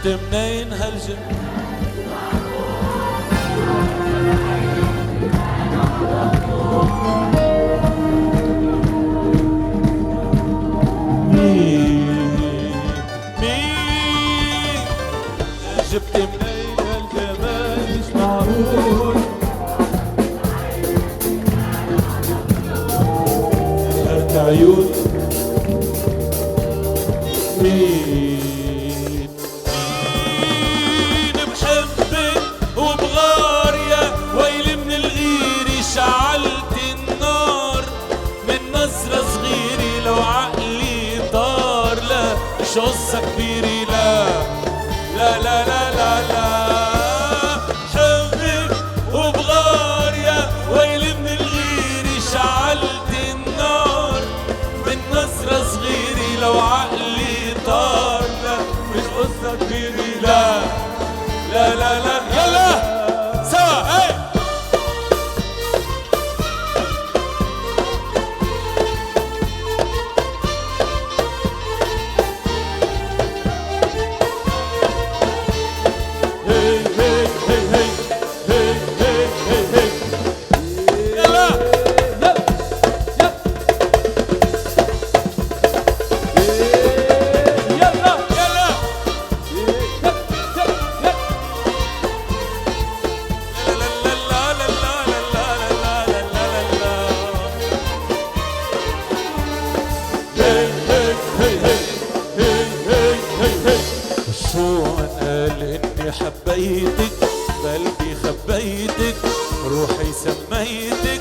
جبت منين هالجنة؟ مين جبت منين هالجمال مش معقول؟ هرت عيون مين بحبك وبغار يا ويلي من الغير شعلت النار من نظرة صغيرة لو عقلي طار لا مش قصة كبيرة لا لا لا لا لا لا بحبك وبغار يا ويلي من الغير شعلت النار من نظرة صغيرة لو عقلي طار لا مش قصة كبيرة لا لا لا لا يلا سوا هاي حبيتك قلبي خبيتك روحي سميتك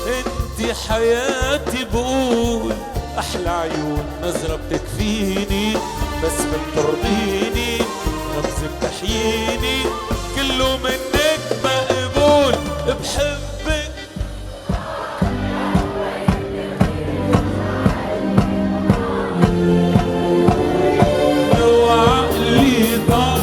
انتي حياتي بقول احلى عيون نظرة بتكفيني بس بترضيني نبزك تحييني كله منك مقبول بحبك لو عقلي ضاع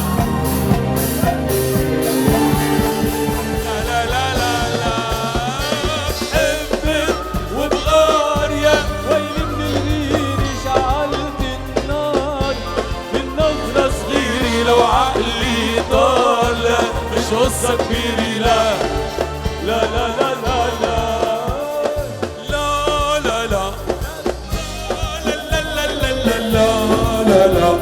لو عقلي ضال مش قصة كبيرة لا لا لا لا لا لا لا لا لا لا لا لا لا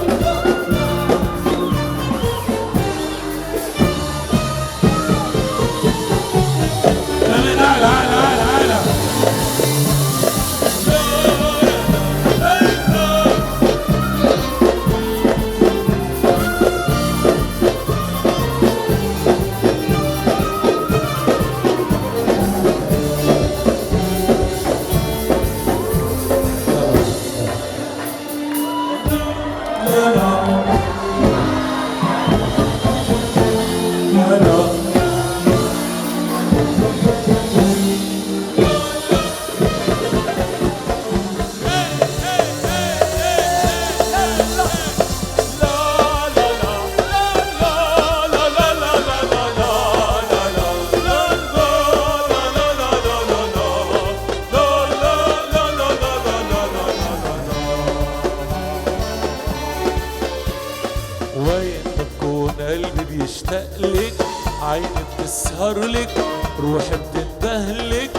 وين بكون قلبي بيشتاق لك عيني بتسهر لك روحي بتندهلك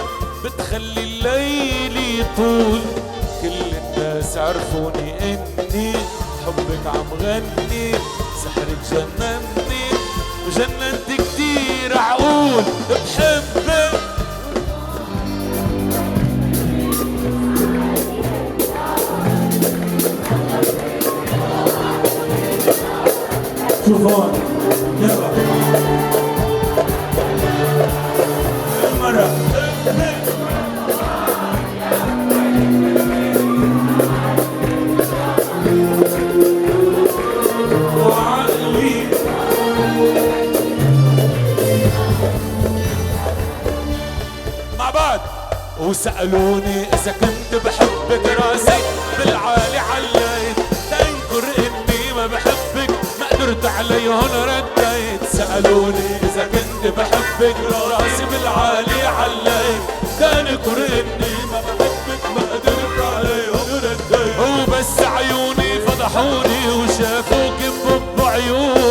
بتخلي الليل يطول كل الناس عرفوني اني حبك عم غني سحرك جنني وجننت كتير عقول بحبك شوف هون يلا مرة وعقلي مع بعض وسألوني إذا كنت بحبك راسي بالعالي عليت تنكر إني ما بحبك قدرت عليهن رديت سألوني إذا كنت بحبك راسي بالعالي عليت تنكر إني ما بحبك ما قدرت عليهن رديت وبس عيوني فضحوني وشافوك بعيوني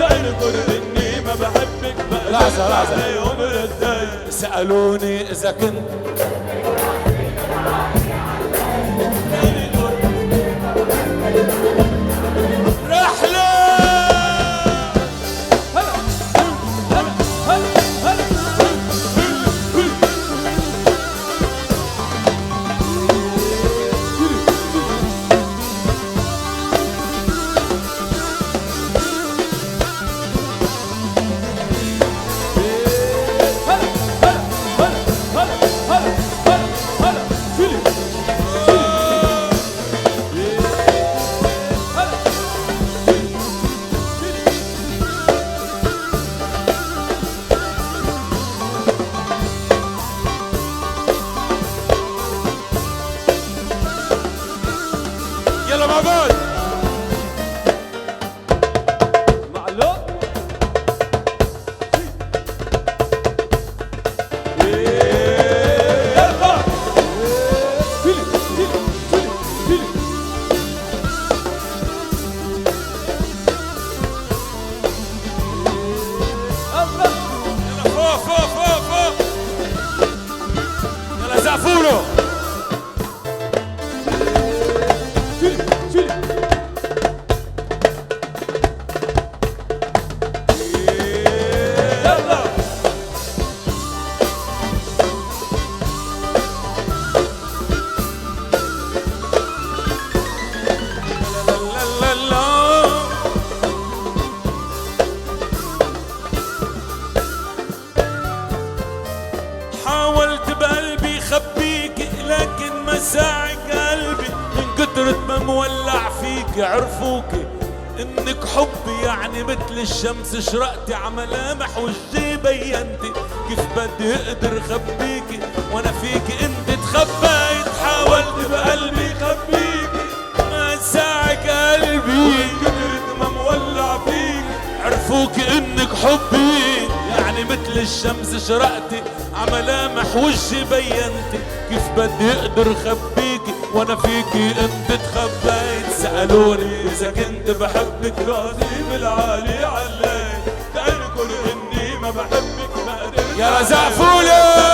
تنكر اني ما بحبك بقدر لحظة يوم رداي. سألوني إذا كنت رحلة يلا مع بعض. معلوم يلا فيلي فيلي فيلي فيلي. يلا فوق فوق فوق فوق. يلا زعفولو. حاولت بقلبي خبيك لكن مساعي قلبي من كترة ما مولع فيك. عرفوك انك حبي يعني مثل الشمس شرقتي عملامح وجهي بينتي. كيف بدي اقدر خبيكي وانا فيك انت تخبيت. حاولت بقلبي خبيك مساعي قلبي من كترة ما مولع فيك. عرفوك انك حبي يعني مثل الشمس شرقتي عملامح وجهي بينتي. كيف بدي اقدر خبيكي وانا فيكي انت تخبيت. سألوني اذا كنت بحبك راضي بالعالي عليك. تنكر اني ما بحبك ما قدرت. يا زعفولة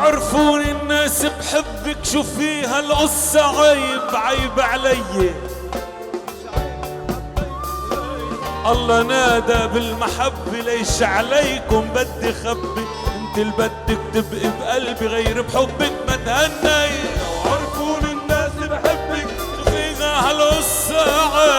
عرفوني الناس بحبك شو فيها القصة عيب علي. الله نادى بالمحبة ليش عليكم بدي خبي. قلت بدك تبقي بقلبي غير بحبك ما تهني. لو عرفون الناس بحبك شو فيها هالقصة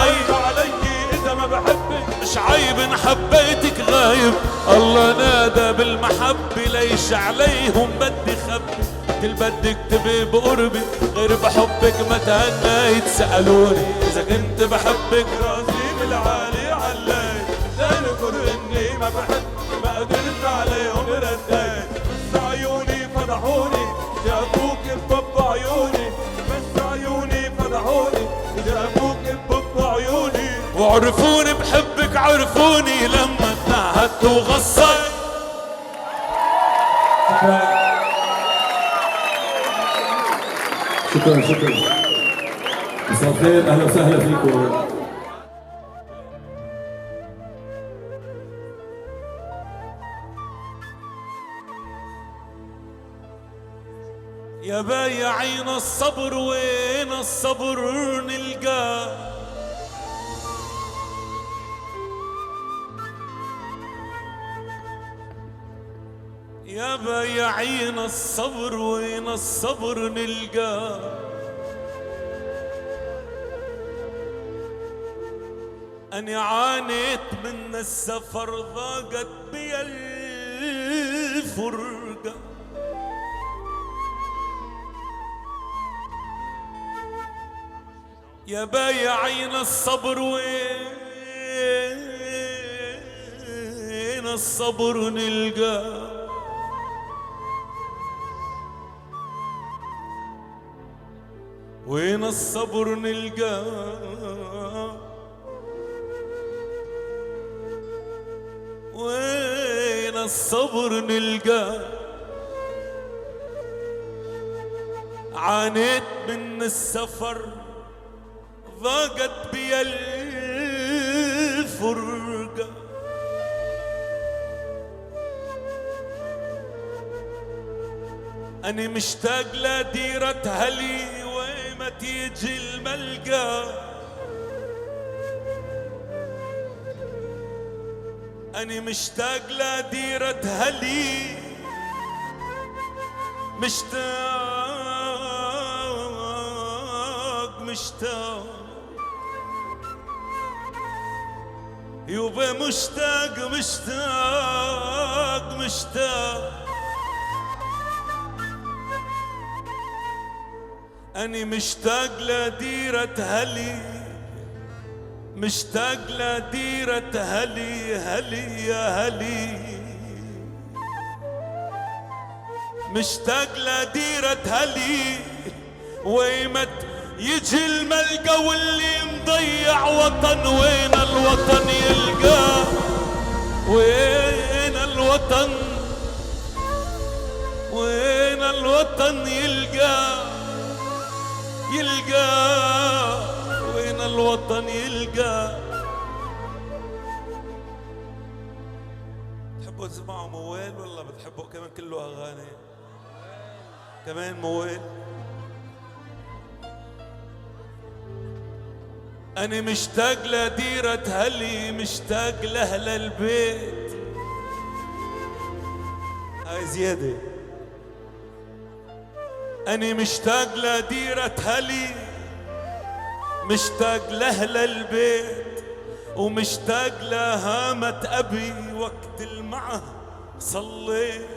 عيب علي إذا ما بحبك. مش عيب ان حبيتك غايب. الله نادى بالمحبة ليش عليهم بدي خبي. قلت بدك تبقي بقربي غير بحبك ما تهنيت. سألوني إذا كنت بحبك راسي بالعالي عليت. لأنكر إني ما بحب ما قدرت عليهم رديت. بس عيوني فضحوني جابوك ببب عيوني. بس عيوني فضحوني جابوك ببب عيوني. وعرفوني بحبك عرفوني لما تنهدت وغصيت. شكرا شكرا. مساء الخير، اهلا وسهلا فيكم. يا بايعين الصبر وين الصبر نلقاه. يا بايعين الصبر وين الصبر نلقاه. أني عانيت من السفر ضاقت بي الفرقة. يا بايعين الصبر وين الصبر نلقاه. وين الصبر نلقاه. وين الصبر نلقاه. عانيت من السفر ضاقت بي الفرقة. أني مشتاق لديرة هلي وما تيجي الملقى. أني مشتاق لديرة هلي مشتاق يوبا مشتاق. أني مشتاق لديرة هلي مشتاق لديرة هلي يا هلي. مشتاق لديرة هلي ويمت يجي الملقى واللي مضيع وطن. وين الوطن يلقاه. وين الوطن. وين الوطن يلقاه. وين الوطن يلقاه. بتحبوا تسمعوا موال ولا بتحبوا كمان كله اغاني؟ كمان موال. أنا مشتاق لديرة هلي مشتاق لأهل البيت. هاي زيادة. أنا مشتاق لديرة هلي مشتاق لأهل البيت. ومشتاق لهامة أبي وقت المعه صليت.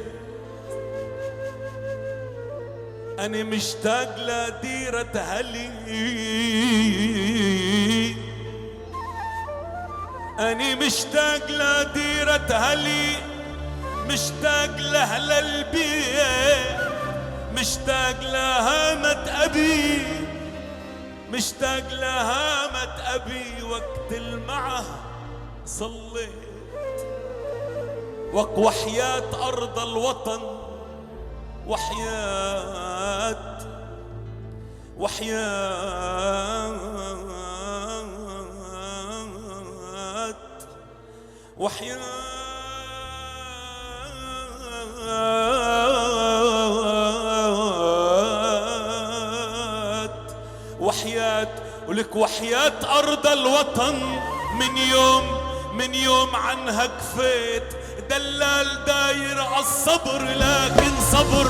أنا مشتاق لديرة هلي. أنا مشتاق لديرة هلي مشتاق لأهل البيت. مشتاق لهامة أبي مشتاق لهامة أبي وقت المعه صليت. وحياة أرض الوطن وحياة وحياة ولك وحياة أرض الوطن. من يوم عنها كفيت دلال داير عالصبر لكن صبر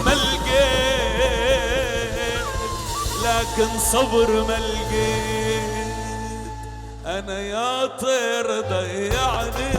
ما لقيت، لكن صبر ما لقيت. انا يا طير ضيعني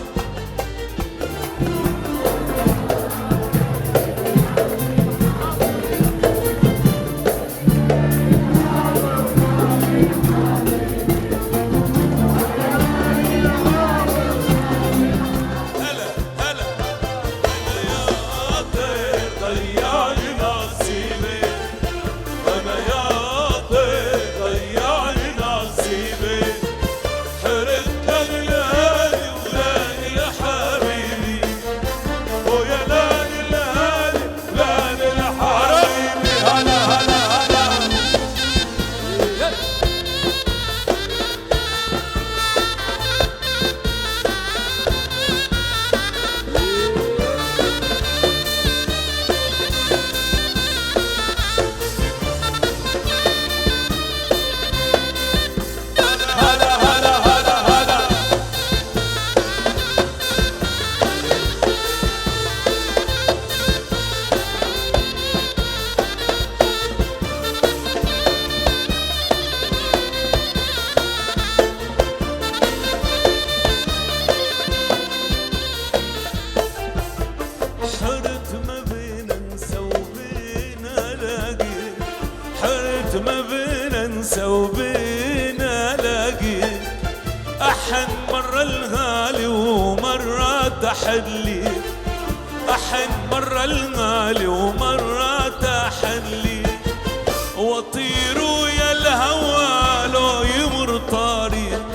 ما بينا ننسى وبينا لاقي. أحن مرة الغالي ومرة تحلي، أحن مرة الغالي ومرة تحلي. وطير ويا الهوى لو يمر طريق،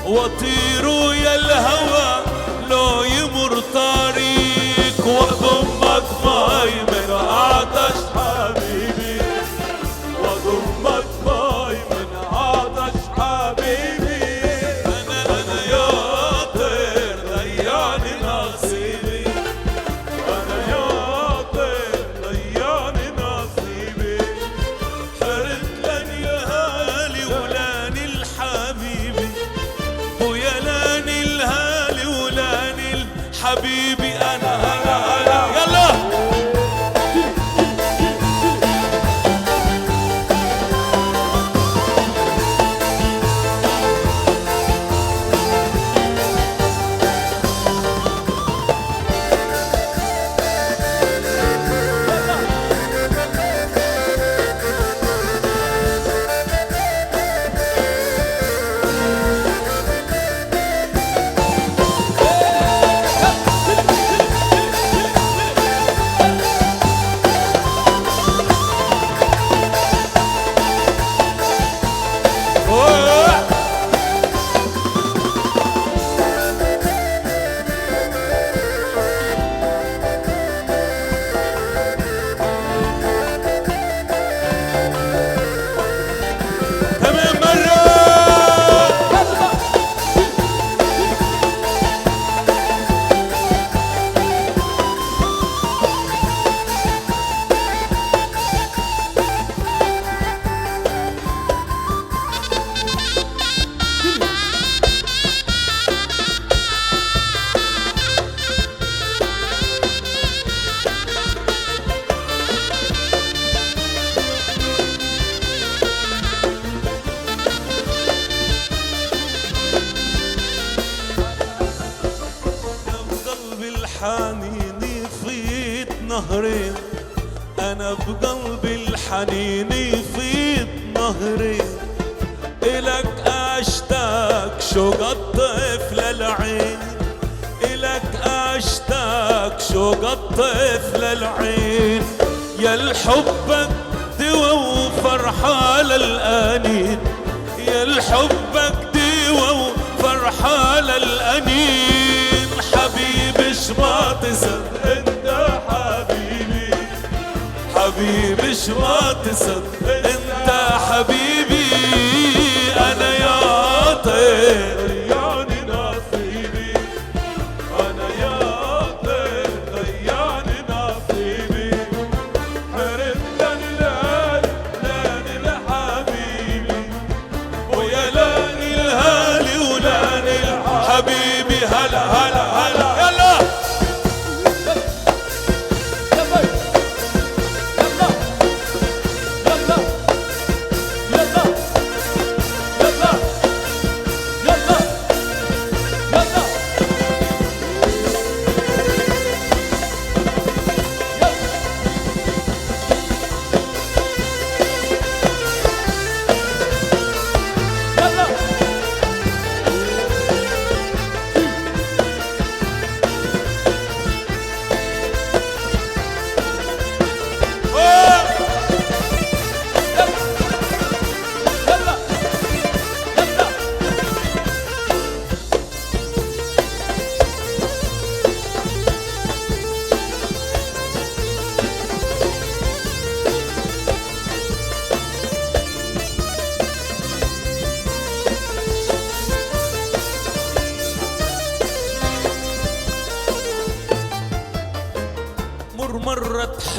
وطير ويا الهوى لو يمر طريق. وضمك ماي من عطش حبيبي، وضمك ماي من عطش حبيبي. أنا يا طير ضيعني نصيبي، أنا يا طير ضيعني نصيبي. حرت لاني الهالي ولاني الحبيبي، ويا لاني الهالي ولاني الحبيبي. أنا يلا الحنين يفيض نهرين، أنا بقلبي الحنين يفيض نهرين. إلك أشتاق شوق الطيف للعين، إلك أشتاق شوق الطيف للعين. يا الحبك دوا وفرحة للأنين، يا الحبك دوا وفرحة للأنين. حبيبي شما تصد انت حبيبي، حبيبي شما تصد انت حبيبي. انا يا طير ضيعني نصيبي، انا يا طير ضيعني نصيبي. حرمت لاني لحبيبي، ويا لاني الهالي ولاني الحبيبي. هلا هلا هلا يلا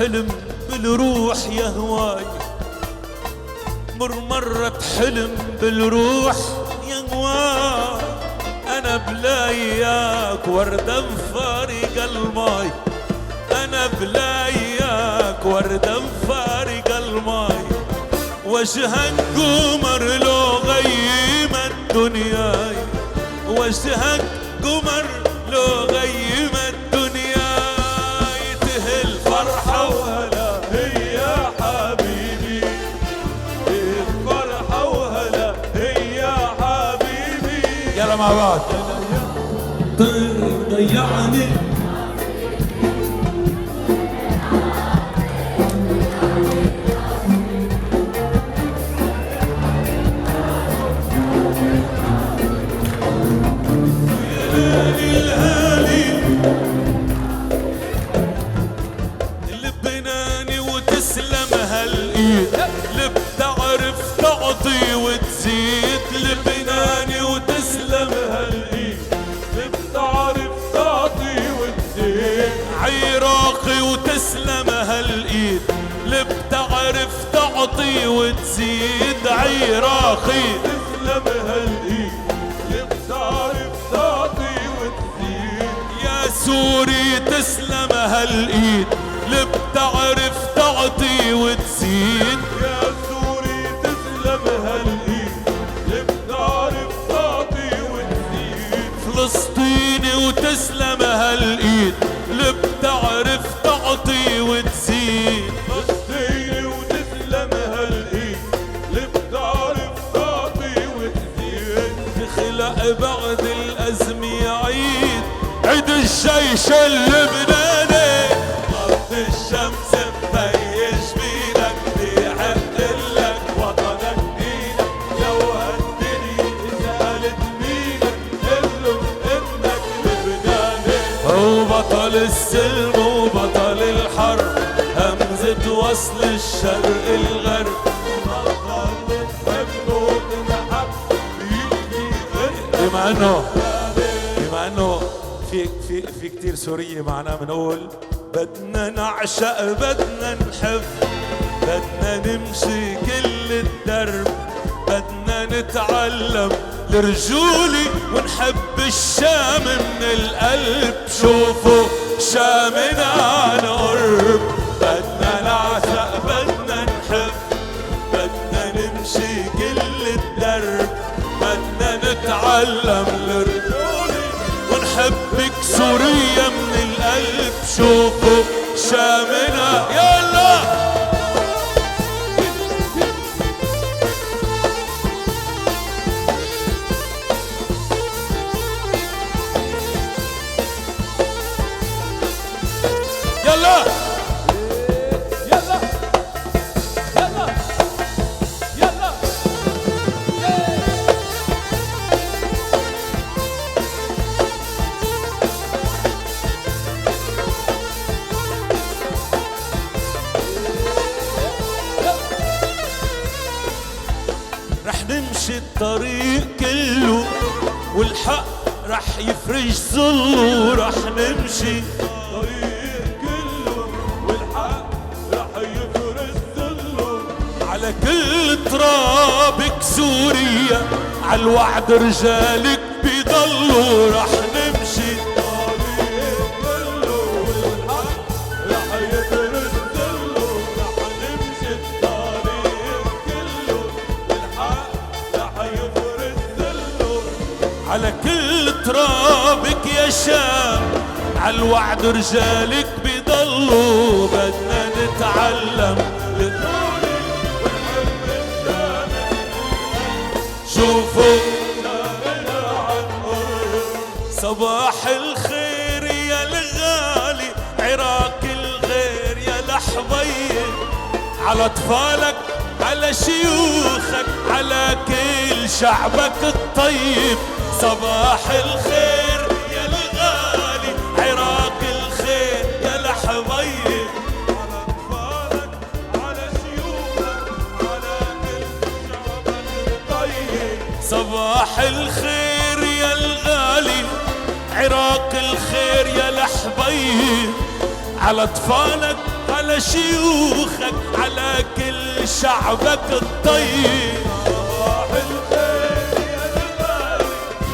حلم بالروح يا هواي، مرة حلم بالروح يا هواي، أنا بلاياك وردة مفارق الماي، أنا بلاياك وردة مفارق الماي، وجهك قمر لو غيم الدنياي، وجهك قمر لو غيم الدنيا، تهل فرحة وهلا هي يا حبيبي، الفرحة وهلا هي يا حبيبي. يلا مع بعض. ضيعني لبناني وتسلم هالايد، اللي بتعرف تعطي وتزيد، لبناني وتسلم هالايد، اللي بتعرف تعطي وتزيد، عراقي وتسلم هالايد، اللي بتعرف تعطي وتزيد، عراقي تسلم هالايد، اللي بتعرف تعطي وتزيد، يا سوري تسلم هالايد، اللي بتعرف تعطي وتزيد، يا سوري تسلم هالايد، اللي بتعرف تعطي وتزيد، فلسطيني وتسلم هالايد، اللي بتعرف تعطي وتزيد، فلسطيني وتسلم هالايد، اللي بتعرف تعطي وتزيد، تخلق بعد الأزمة عيد، عيد الجيش اللبناني، ضد الشمس مبيش بيدك، بيحق لك وطنك دينك، لو هالدنيا سألت مينك، قلهم انك لبناني، هو بطل السلم وبطل الحرب، همزة وصل الشرق الغرب، بما انه في كتير سورية معنا بنقول بدنا نعشق بدنا نحب، بدنا نمشي كل الدرب، بدنا نتعلم الرجولة ونحب الشام من القلب، شوفوا شامنا عن قرب، بدنا نعشق بدنا نحب، بدنا نمشي كل الدرب، بدنا نتعلم الرجولة ونحبك سوريا من القلب، شوفوا شامنا يلا. يلا يلا يلا يلا رح نمشي الطريق كله والحق رح يفرج ظله، رح نمشي الطريق كله والحق رح يفرج ظله، على كل ترابك سوريا، عالوعد رجالك بيضلوا، رح نمشي الطريق كله والحق رح يفرج ظله، رح نمشي الطريق كله والحق رح يفرج ظله، على كل ترابك يا شام، عالوعد رجالك بيضلوا، بدنا نتعلم شوفوا صباح الخير يا الغالي، عراق الغير يا لحظية، على اطفالك على شيوخك على كل شعبك الطيب، صباح الخير يا الغالي، عراق الخير يا لحظية، على أطفالك على شيوخك على كل شعبك الطيب، صباح الخير يا الغالي، عراق الخير يا لحظية، على اطفالك، على شيوخك، على كل شعبك الطيب. صباح الخير يا الغالي،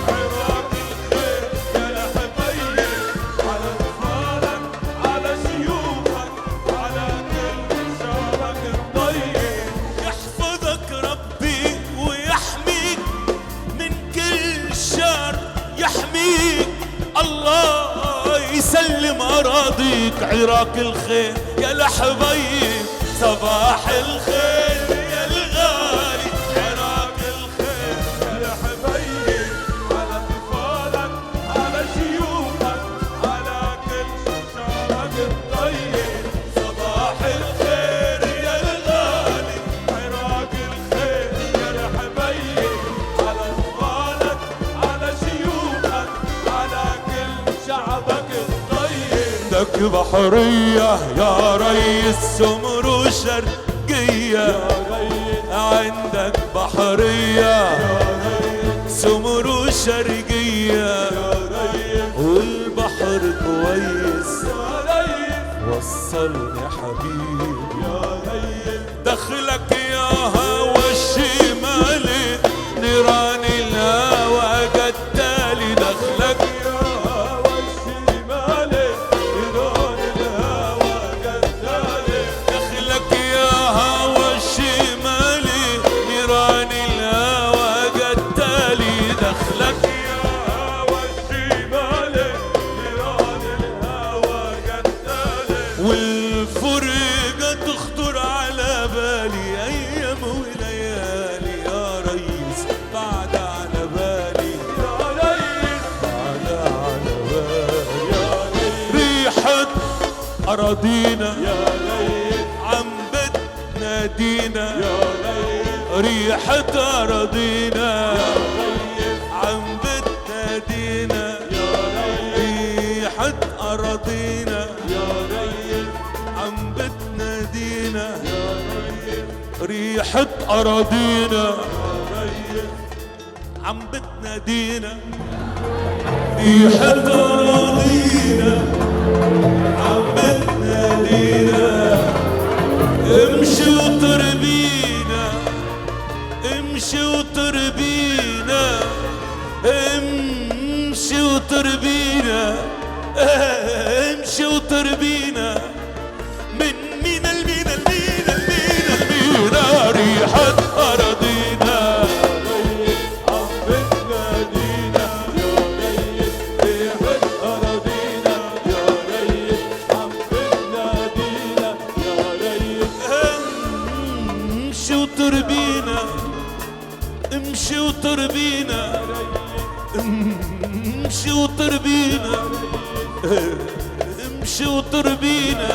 عراق الخير يا الحبيب، على اطفالك، على شيوخك، على كل شعبك الطيب. يحفظك ربي ويحميك من كل شر، يحميك الله يسلم أراضيك. عراق الخير يا الحبيب، صباح الخير يا الغالي، عراق الخير يا الحبيب، على اطفالك، على شيوخك، على كل شعبك الطيب. صباح الخير يا الغالي، عراق الخير يا الحبيب، على اطفالك، على شيوخك، على كل شعبك الطيب. عندك بحرية يا ريس سمر وشرقية، عندك بحرية سمر وشرقية، والبحر كويس وصلني حبيبي. دخلك يا هوا الشمالي، نيران الهوى قتالي. دخلك دخلك يا هوا الشمالي، نيران الهوى قتالي. دخلك يا هوا الشمالي، نيران الهوى قتالي. والفرقة تخطر على بالي، أيام وليالي يا ريس بعد على بالي، يا ريس بعد على بالي. يا ريس ريحة أراضينا يا ريس عم بتنادينا، يا ريس ريحة أراضينا ريس عم بتنادينا، يا ريس ريحة أراضينا يا ريس عم بتنادينا، يا ريس ريحة أراضينا يا ريس عم بتنادينا، ريحة أراضينا عم بتنادينا. امشي وتربينا، امشي وتربينا، امشي وتربينا، امشي وتربينا. من مينا المينا المينا المينا المينا، ريحة أراضينا عم بتنادينا يا ريس، ريحة أراضينا يا ريس، عم بتنادينا يا ريس. امشي وتربينا، امشي وتربينا، امشي وتربينا، امشي وتربينا،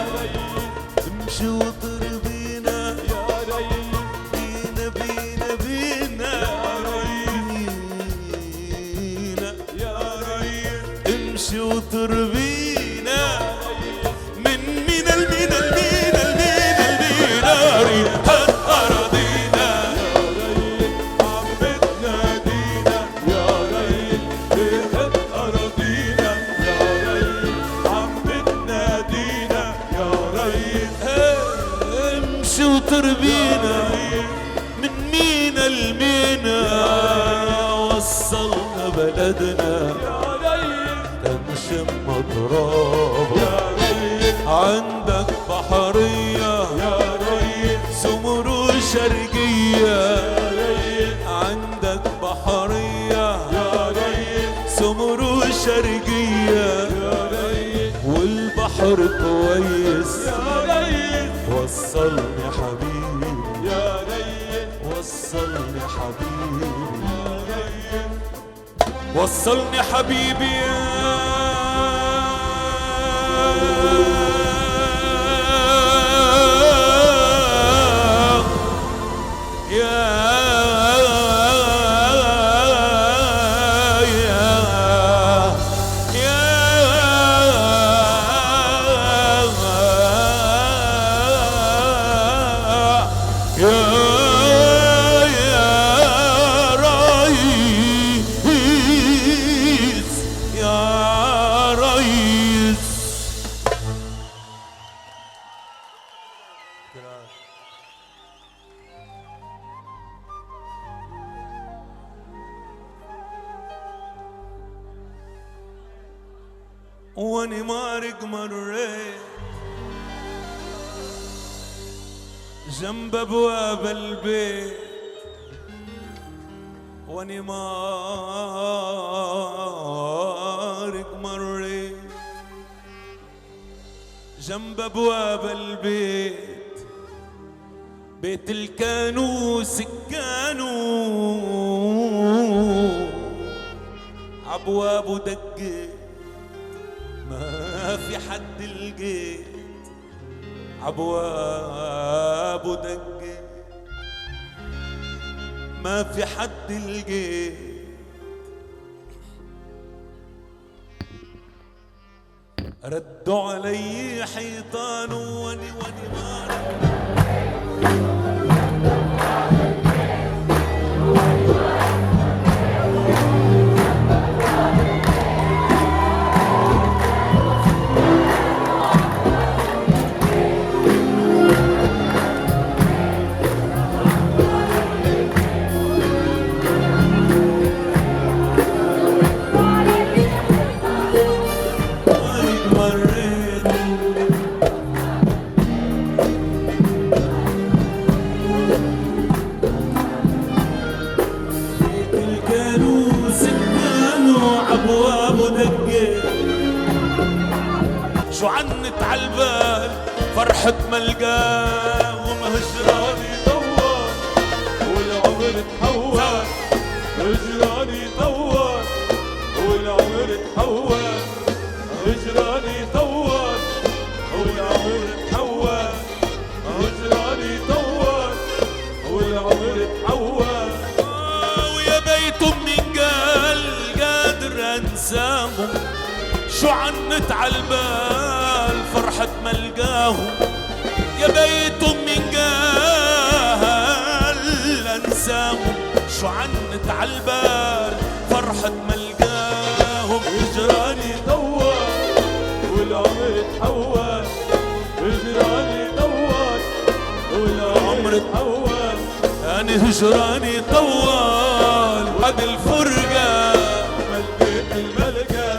امشي وتربينا يا ريس بينا بينا بينا بينا. يا ريس امشي وتربينا من مينا المينا المينا المينا المينا، ريحة أراضينا عم بتنادينا يا ريس، ريحة أراضينا يا ريس، عم بتنادينا يا ريس. امشي وتربينا من مينا المينا، وصلنا بلدنا يا ريس تنشم ترابه. يا ريس عندك بحرية يا ريس سمر وشرقية، يا ريس عندك بحرية يا ريس سمر وشرقية، يا ريس والبحر كويس يا ريس وصلني حبيبي، يا ريس وصلني حبيبي، يا ريس. وصلني حبيبي واني مارق مريت جنب ابواب البيت، واني مارق مريت جنب ابواب البيت، بيت الكانوس كانوا ابوابه دقت ما في حد لقيت، ابوابه دقت ما في حد لقيت، ردوا علي حيطان واني مارق عنت عالبال فرحة ملقاه ومهجراني طول والعمر تحول، هجراني طول والعمر تحول، هجراني طول والعمر تحول، هجراني طول والعمر تحول. ويا بيت امي قال قادر انساهم، شو عنت عالبال فرحة ملقاهم، يا بيت امي قال انساهم، شو عنت عالبال فرحة ملقاهم. هجراني طول والعمر تحول، هجراني طول والعمر تحول، أنا هجراني طول بعد الفرقة ملقيت الملقى،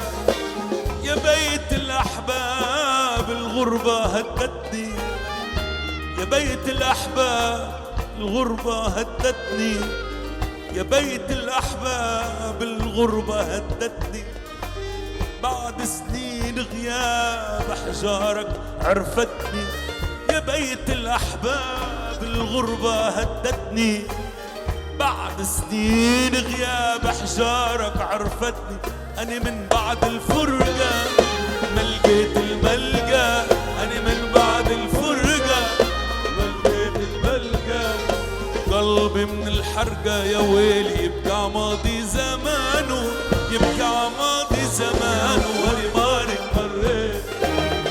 يا بيت الأحباب الغربة هدتني، يا بيت الأحباب الغربة هدتني، يا بيت الأحباب الغربة هدتني، بعد سنين غياب أحجارك عرفتني، يا بيت الأحباب الغربة هدتني، بعد سنين غياب أحجارك عرفتني. أنا من بعد الفرقة ما لقيت الملقى، أنا من بعد الفرقة ما لقيت الملقى، قلبي من الحرقة يا ويلي يبكى ماضي زمانه، يبكى ماضي زمانه. وأنا مارق مريت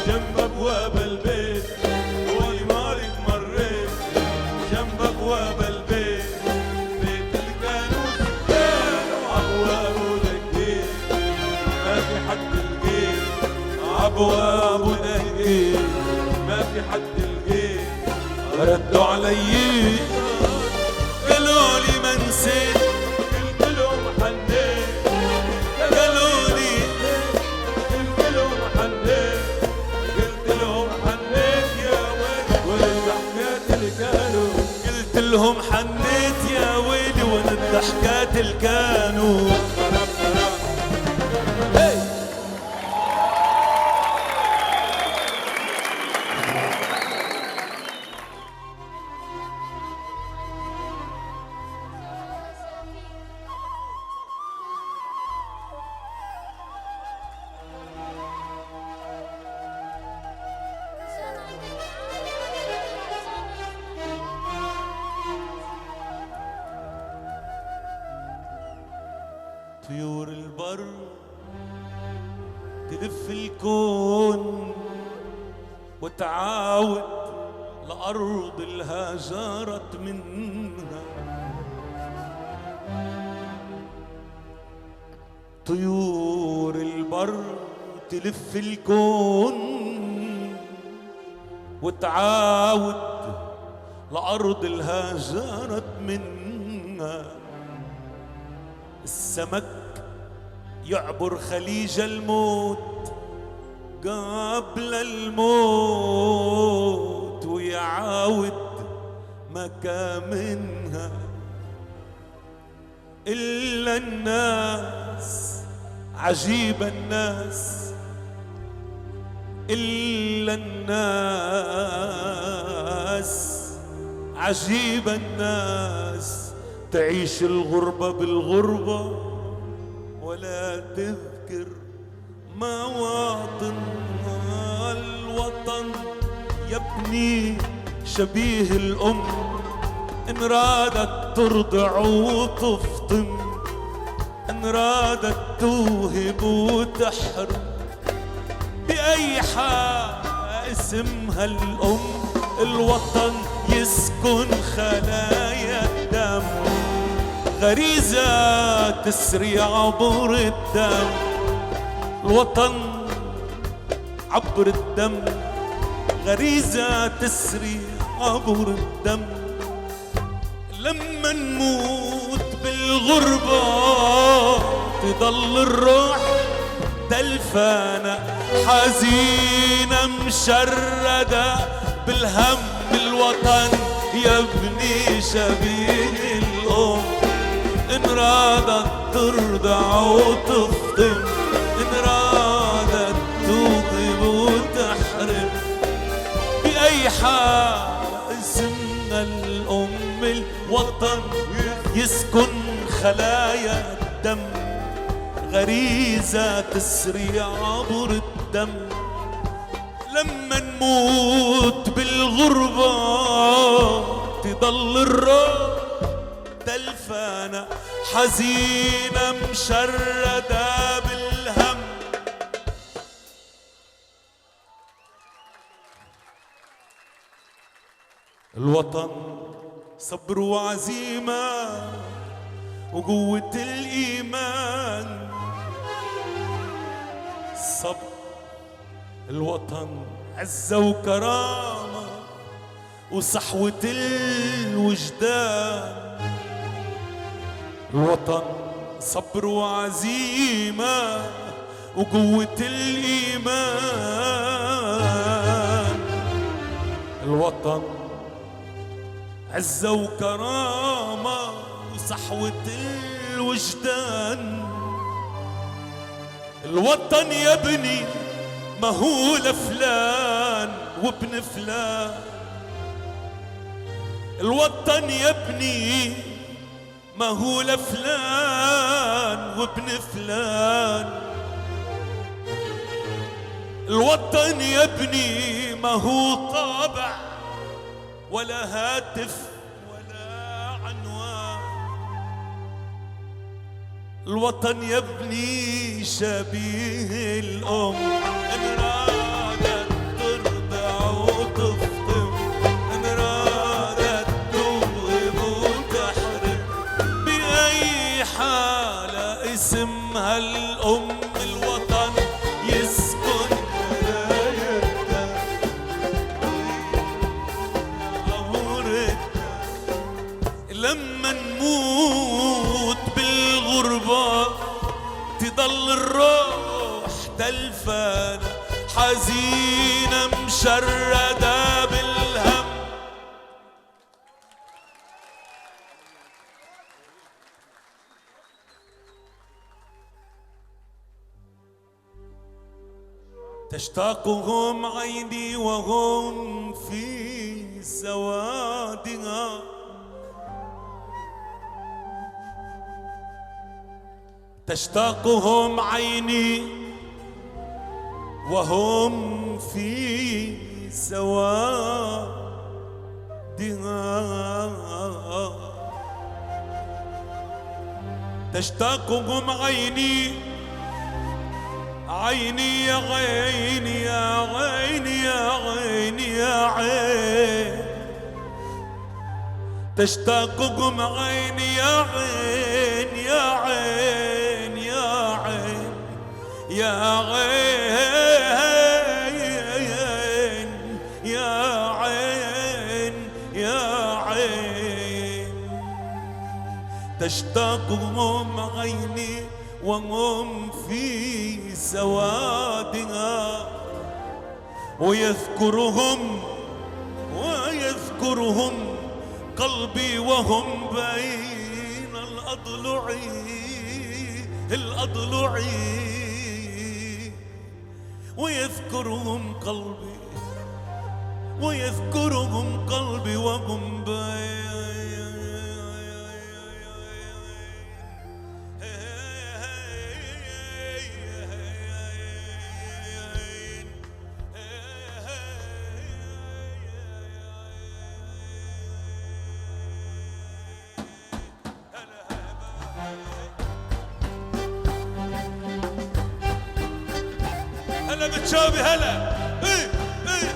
جنب ابواب البيت، واني مارق مريت جنب ابواب البيت، بيت الكانوس كانوا ابوابه دقيت ما في حد لقيت، أبواب دقيت ما في حد لقيت. ردوا علي قالوا لي ما نسيت، قلت لهم حنيت، قالوا لي قلت لهم حنيت، قلت لهم حنيت يا ويلي والضحكات اللي كانوا، قلت لهم حنيت يا ويلي وانا الضحكات اللي كانوا. طيور البر تلف الكون وتعاود لأرض الهاجرت منها، طيور البر تلف الكون وتعاود لأرض الهاجرت منها، السمك يعبر خليج الموت قبل الموت ويعاود مكامنها إلا الناس عجيبة الناس إلا الناس عجيبة الناس تعيش الغربة بالغربة ولا تذكر مواطنها. الوطن يا ابني شبيه الأم إن رادت ترضع وتفطم، إن رادت توهب وتحرم، بأي حال اسمها الأم. الوطن يسكن خلايا الدم، غريزة تسري عبر الدم. الوطن عبر الدم، غريزة تسري عبر الدم. لما نموت بالغربة تضل الروح دلفانة حزينة مشردة بالهم. الوطن يا ابني شبيه الأم إن رادت ترضع وتفطم، إن رادت توقظ وتحرم، بأي حال اسمنا الأم. الوطن يسكن خلايا الدم، غريزة تسري عبر الدم. لما نموت بالغربة تضل الروح دلفانة حزينة مشردة بالهم. الوطن صبر وعزيمة وقوة الإيمان. صبر الوطن عزة وكرامة وصحوة الوجدان. الوطن صبر وعزيمة وقوة الإيمان. الوطن عزة وكرامة وصحوة الوجدان. الوطن يا ابني ما هو لفلان وابن فلان. الوطن يا ابني ما هو لفلان وابن فلان. الوطن يا ابني ما هو طابع ولا هاتف ولا عنوان. الوطن يا ابني شبيه الأم إن رادت ترضع وتفطم، إن رادت توهب وتحرم، بأي حالة اسمها الأم. الوطن يسكن خلايا الدم، لما نموت بالغربة تضل الروح دلفانة حزينة مشردة بالهم. تشتاقهم عيني وهم في سوادها، تشتاقهم عيني وهم في سوادها. تشتاقهم عيني، عيني يا عيني يا عيني يا عيني يا عين. تشتاقهم عيني يا عين يا عين يا عين يا عين يا عين يا عين. تشتاقهم عيني وهم في سوادها. ويذكرهم قلبي وهم بين الأضلع ويذكرهم قلبي وهم بين هلا بتشابي هلا ايه ايه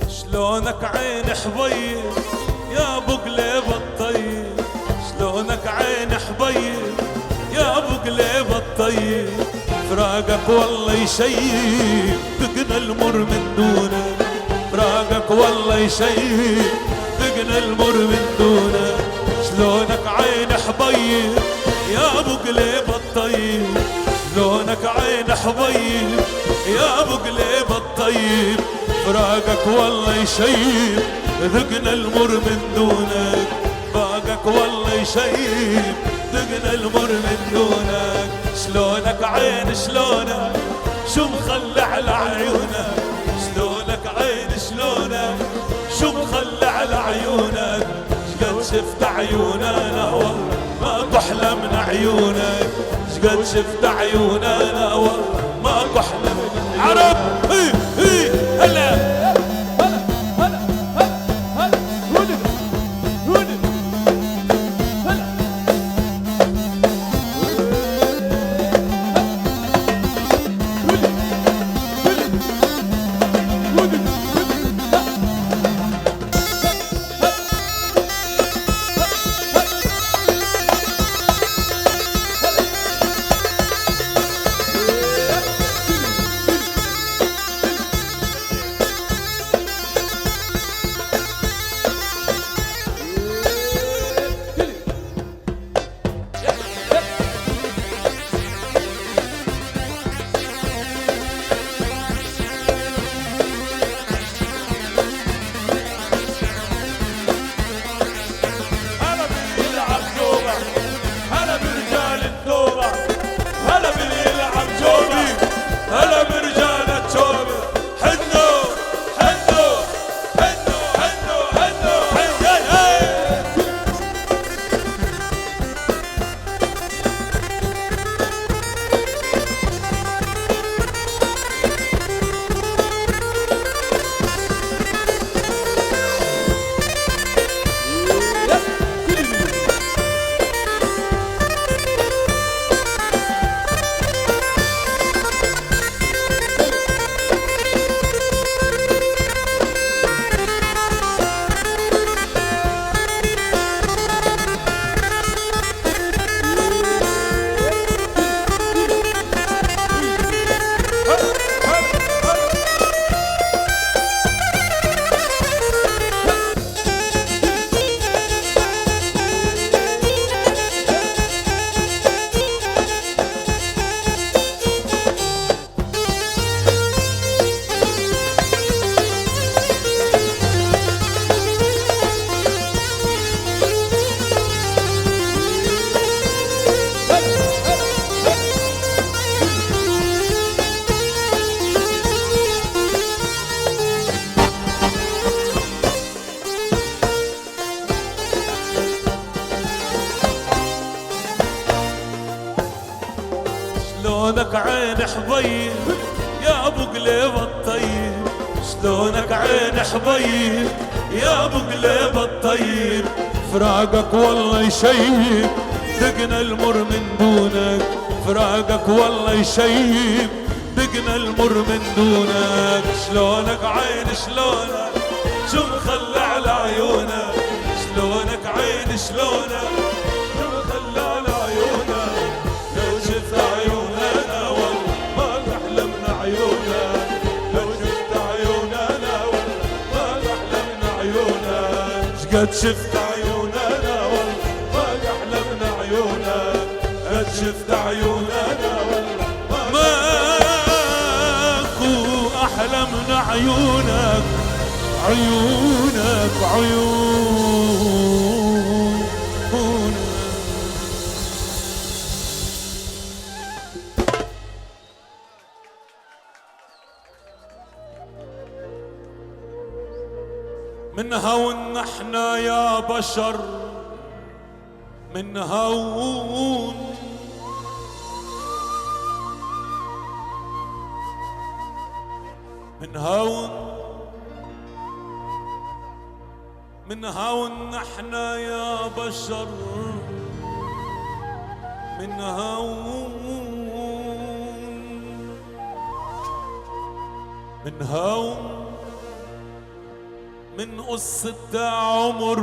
شلونك عين حبيب يا ابو قليب الطيب شلونك عين حبيب يا ابو قليب الطيب فراقك والله يشيب ذقنا المر من دونك فراقك والله يشيب ذقنا المر من دونك شلونك عين حبيب يا ابو قليب الطيب شلونك عين حبيب يا ابو قليب الطيب فراقك والله يشيب ذقنا المر من دونك فراقك والله يشيب ذقنا المر من دونك شلونك عين شلونك شو مخلى على عيونك شلونك عين شلونك شو مخلى على عيونك شقد شفت عيوننا والله ماكو احلى من عيونك شقد شفت عيوننا والله ماكو احلى من عرب ايه ايه هلا عين حبيب يا ابو قليب الطيب، شلونك عين حبيب يا ابو قليب الطيب، فراقك والله يشيب دقنا المر من دونك، فراقك والله يشيب دقنا المر من دونك. شلونك عين شلونك شو مخلى على عيونك، شلونك عين شلونك شو مخلى على عيونك، لو شفت عيوننا والله ما تحلمنا عيونك، لو شفت عيوننا والله ما تحلمنا عيونك، شقد شفت عيوننا والله ما تحلمنا عيونك، قد شفت عيوننا والله ماكو احلى من عيونك، عيونك عيونك. من هون احنا يا بشر، من هون من هون من هون احنا يا بشر، من هون من هون من قصة عمر،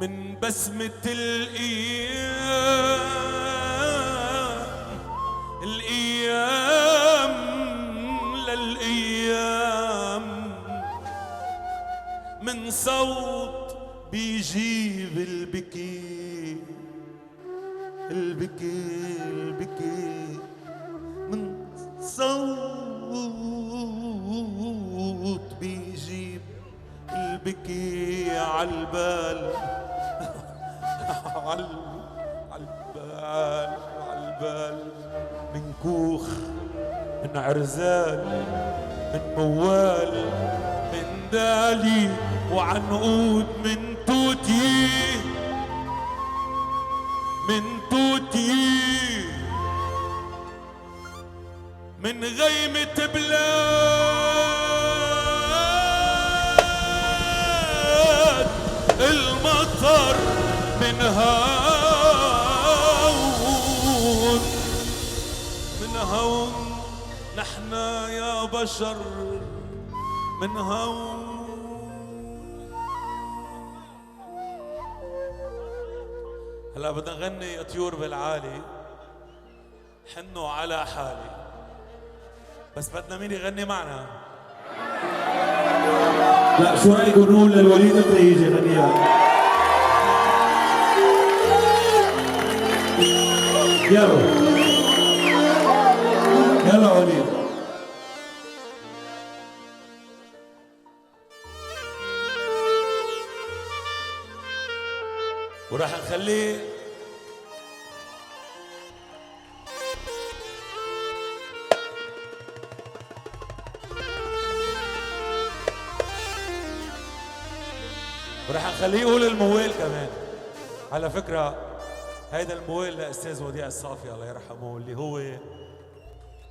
من بسمة الأيام للأيام، من صوت بيجيب البكي البكي، من صوت بيجيب البكي عالبال عالبال، من كوخ من عرزال من موال من دالي وعنقود، من توتي من غيمة بلاد المطر، من هون نحنا يا بشر، من هون هلا بدنا نغني طيور بالعالي، حنوا على حالي، بس بدنا مين يغني معنا؟ لا شو رايكم نقول للوليد امتى يجي يغنيها؟ يلا يلا وليد. وراح نخليه يقول الموال كمان. على فكرة هيدا الموال لأستاذ وديع الصافي الله يرحمه، اللي هو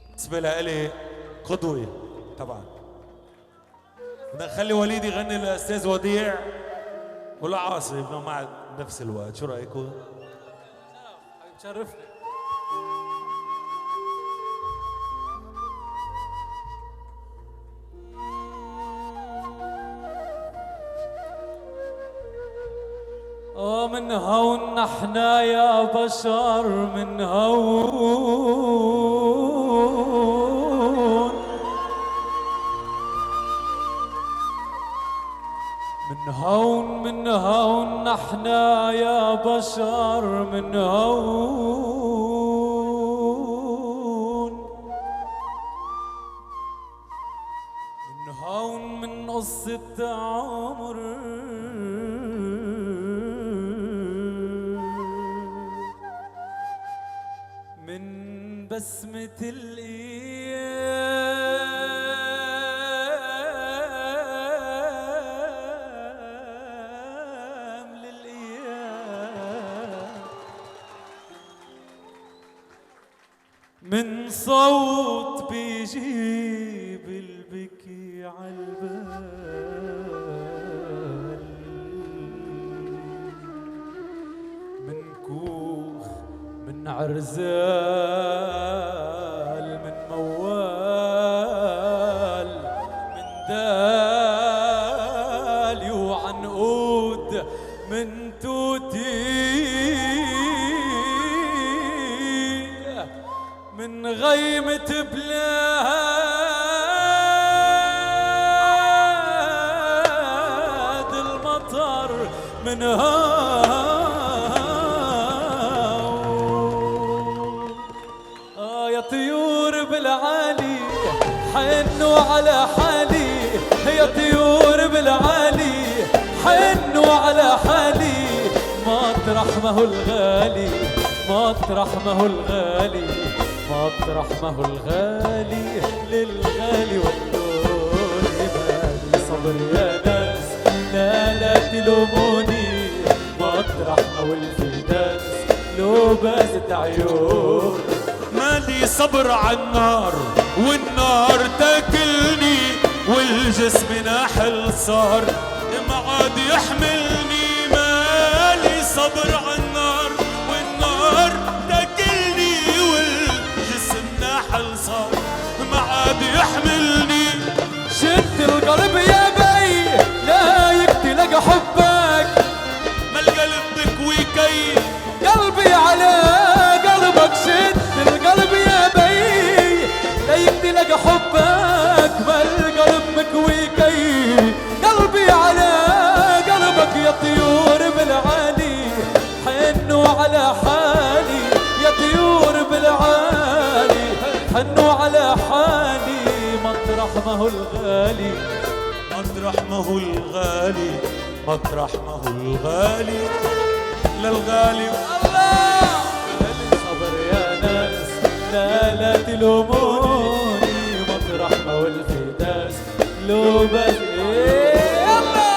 بالنسبة لإلي قدوة طبعا. بدنا نخلي وليد يغني لأستاذ وديع والعاصي بدنا مع بنفس الوقت، شو رأيكم؟ بتشرفني. من هون نحنا يا بشر، من هون من هون نحنا يا بشر، من هون من قصة عمر، من بسمة الأيام للأيام، صوت بيجيب البكي عالبال، من كوخ من عرزال من موال من دالي وعنقود من توتي من غيمة بلاد المطر من يا طيور بالعالي حنوا على حالي، يا طيور بالعالي حنوا على حالي، مطرح ما هو الغالي، مطرح ما هو الغالي، مطرح ما هو الغالي للغالي واللوني بالي صبر يا ناس لا تلوموني، مطرح ما هو الفداس لو بازت عيون. مالي صبر عالنار والنار تاكلني، والجسم ناحل صار ما عاد يحملني. مالي صبر عالنار والنار تاكلني، والجسم ناحل صار ما عاد يحملني. شد القلب يا بي لا يقتلك حبك، ما القلب بكوي كي قلبي على قلبك. شد القلب يا بي لا يقتلك حبك، ما القلب مكوي كي قلبي على قلبك. يا طيور بالعالي حنوا على حالي، يا طيور بالعالي حنوا على حالي، مطرح ما هو الغالي، مطرح ما هو الغالي، مطرح ما هو الغالي للغالي. الله صبر يا ناس لا تلوموني، مطرح ما هو الفداس لو بس يلا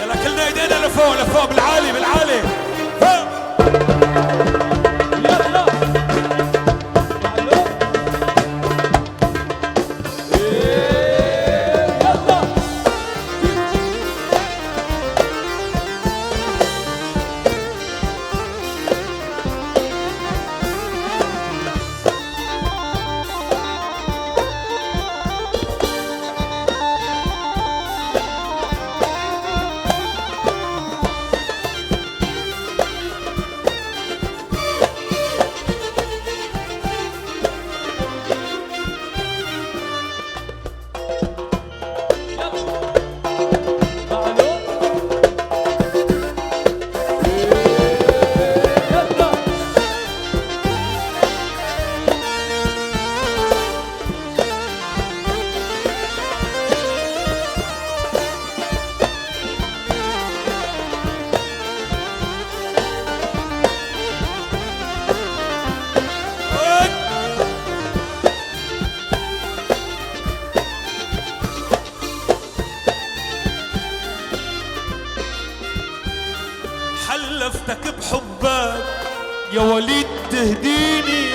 يلا كلنا ايدينا لفوق لفوق بالعالي بالعالي فوق. يلا يلا حلفتك بحبك يا وليد تهديني،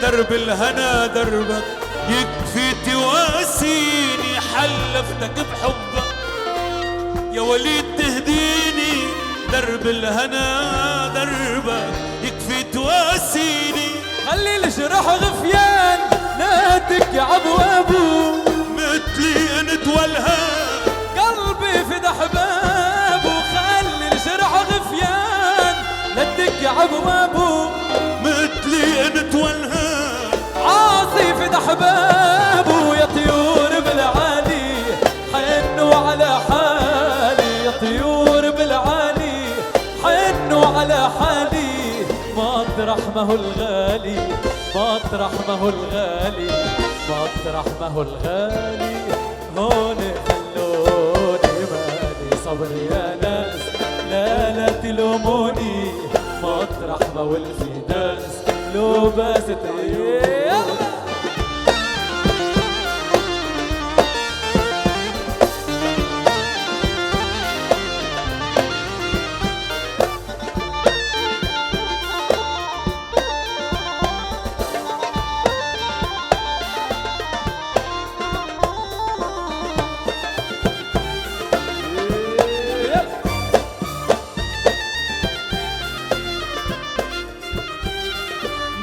درب الهنا دربك يكفي تواسيني. حلفتك بحبك يا وليد تهديني، درب الهنا دربك يكفي تواسيني. خلي الجرح غفيان نادك يا ابوابو، مثلي انت والهام قلبي في احبابه. خلي الجرح غفيان نادك يا ابوابو، مثلي انت والهام عاصي في احبابه. يا طيور بالعالي حنوا على حالي، يا طيور بالعالي حنوا على حالي، مطرح ما هو الغالي، مطرح ما هو الغالي، مطرح ما هو الغالي هون خلوني ما صبر يا ناس، لا لا تلوموني، مطرح ما والفي داس لو باست يلا.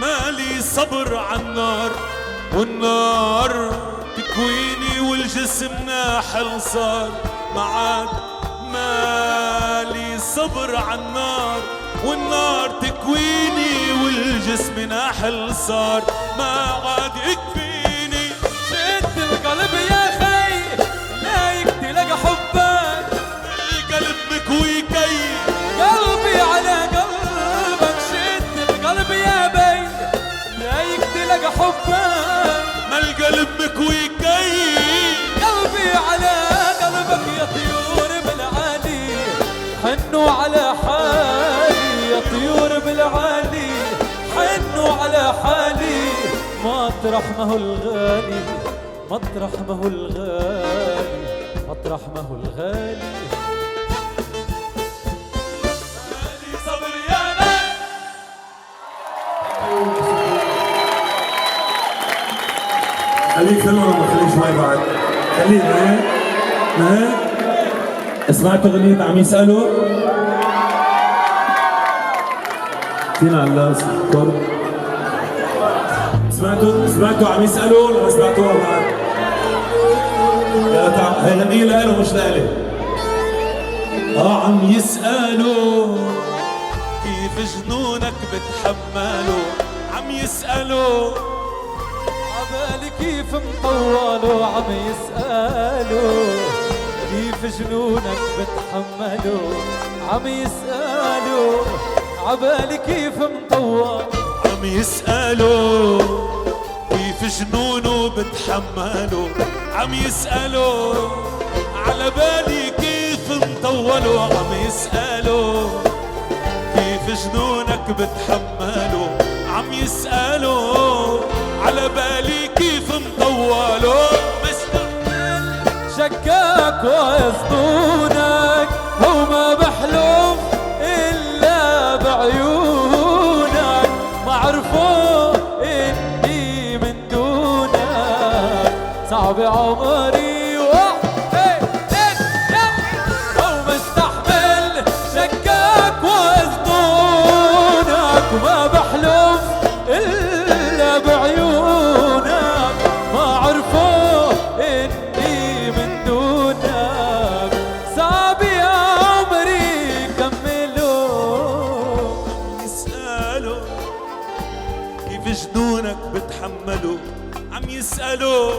مالي صبر عالنار والنار تكويني والجسم ناحل صار معاك. مالي صبر عالنار والنار تكويني والجسم ناحل صار ما عاد يكفيني. شد القلب يا خي لا يقتلك حبك، القلب مكوي كي قلبي على قلبك. شد القلب يا بي لا يقتلك حبك، ما القلب مكوي كي قلبي على قلبك. يا طيور بالعالي حنوا على حالي، يا طيور بالعالي حنوا على حالي. مطرح ما هو الغالي، مطرح ما هو الغالي، مطرح ما هو الغالي. مالي صبر يا ناس. خليك فيلم ولا خليك شوي بعد؟ خليك ما هيك؟ سمعتوا اغنية عم يسألوا؟ فينا علاس كورد. سمعتوا عم يسألوا ولا ما سمعتوها بعد؟ لا هي غنية لإله مش لإلي. عم يسألوا كيف جنونك بتحملوا، عم يسألوا عبالي كيف مطولوا، عم يسألوا كيف جنونك بتحملوا، عم يسألوا عبالي كيف مطول. عم يسألوا كيف جنونه بتحملوا، عم يسألوا على بالي كيف مطولوا. عم يسألوا كيف جنونك بتحملوا، عم يسألوا على بالي كيف مطولوا. مستقبل شكاك ويصدونك وما بحلم إلا بعيونك، ما عرفوا إني من دونك صعب عمري. ومستحمل شكاك ويصدونك وما بحلم إلا بعيونك، ما عرفوا إني من دونك صعب يا عمري كملوا. يسألوا كيف جنونك بتحملوا، عم يسألوا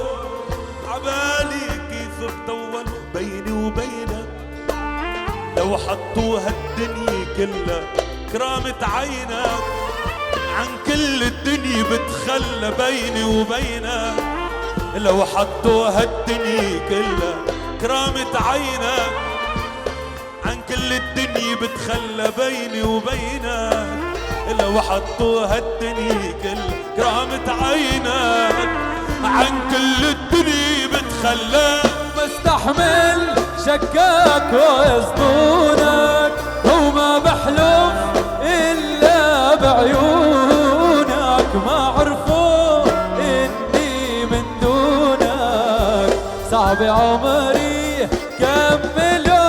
عبالي كيف بطولوا بيني وبينك. لو حطوا هالدنيا كلها كرامة عينك، عن كل الدنيا بتخلى بيني وبينك. لو حطوا هالدنيا كلها كرامة عينك، عن كل الدنيا بتخلى بيني وبينك. لو حطوا هالدنيا كلها كرامة عينك، عن كل الدنيا بتخلى. مستحمل شكاك ويصدونك وما بحلم إلا بعيونك، ما عرفوا إني من دونك صعب عمري كملوا.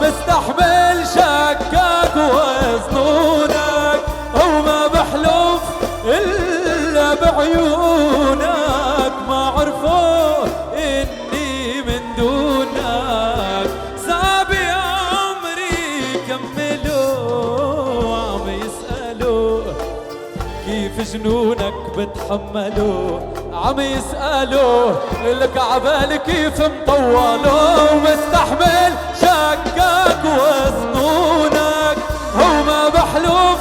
مستحمل شكاك ويصدونك وما بحلم إلا بعيونك، ما عرفوا إني من دونك صعب يا عمري كملوا. عم يسألوا كيف جنونك بتحملوا، عم يسألوا لك عبالي كيف مطولوا. مستحمل شكاك وظنونك وما بحلف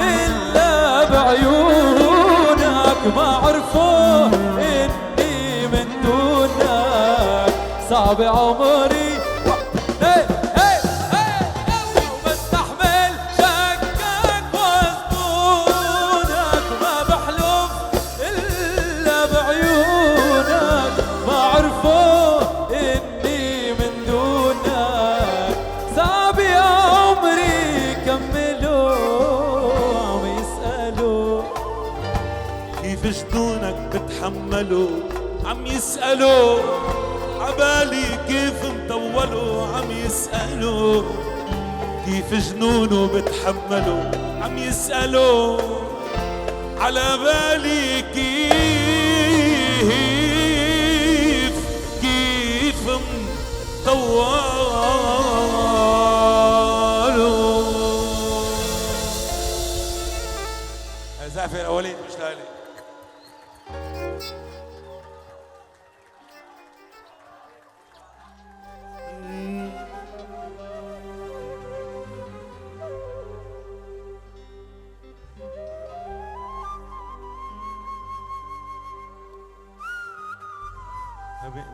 إلا بعيونك، ما عرفوا إني من دونك صعب عمري جنونك بتحملوا عم يسألوا عبالي كيف مطولوا عم يسألوا كيف جنونه بتحملوا عم يسألوا على بالي كيف مطولوا. زعفي الاولين مش لالي.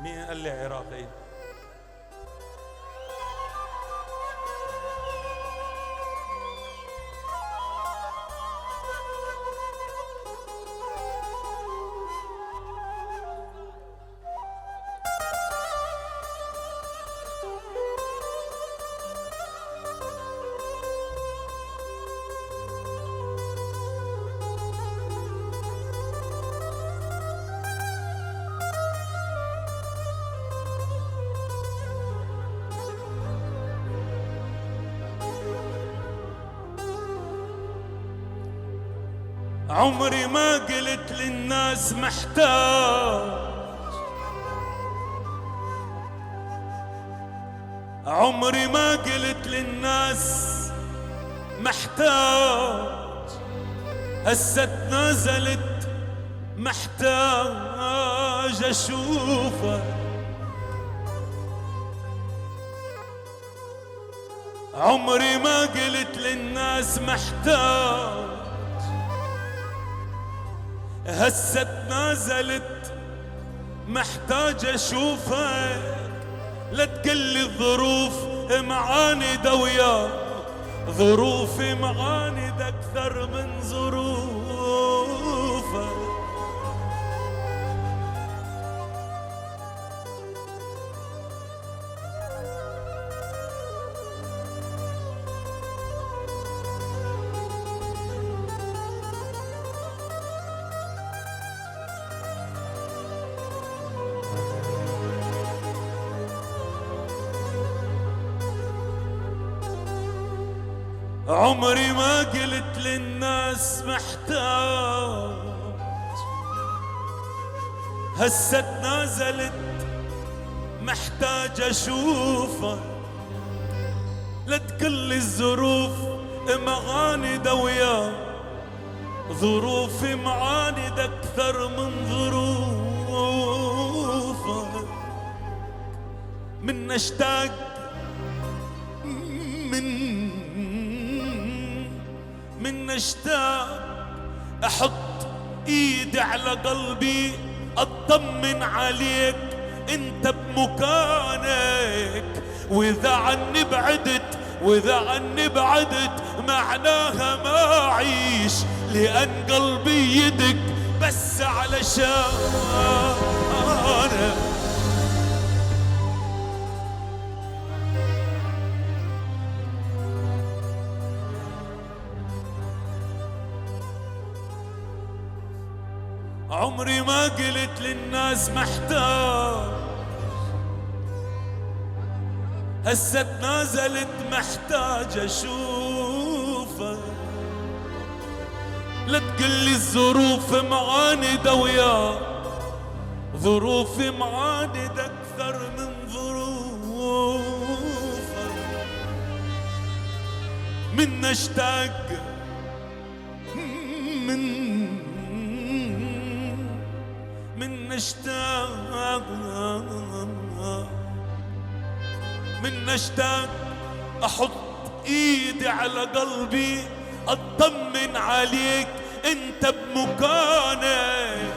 مين قال لي عراقي؟ عمري ما قلت للناس محتاج، عمري ما قلت للناس محتاج، هسه تنازلت محتاج اشوفك. عمري ما قلت للناس محتاج، هسه تنازلت محتاج اشوفك. لا تقلي الظروف معاندة وياك، ظروفي معاندة اكثر من ظروفك. عمري ما قلت للناس محتاج، هسه تنازلت محتاج اشوفك. لا تكل الظروف معاندة وياك، ظروفي معاندة اكثر من ظروفك. من اشتاق من اشتاق احط ايدي على قلبي اطمن عليك انت بمكانك. واذا عني بعدت، واذا عني بعدت معناها ما اعيش، لان قلبي يدك بس علشان انا. عمري ما قلت للناس محتاج، هسه تنازلت محتاج اشوفك. لا تقلي الظروف معاندة وياك، ظروفي معاندة اكثر من ظروفك. من اشتاق من اشتاق من اشتاق احط ايدي على قلبي اطمن عليك انت بمكانك.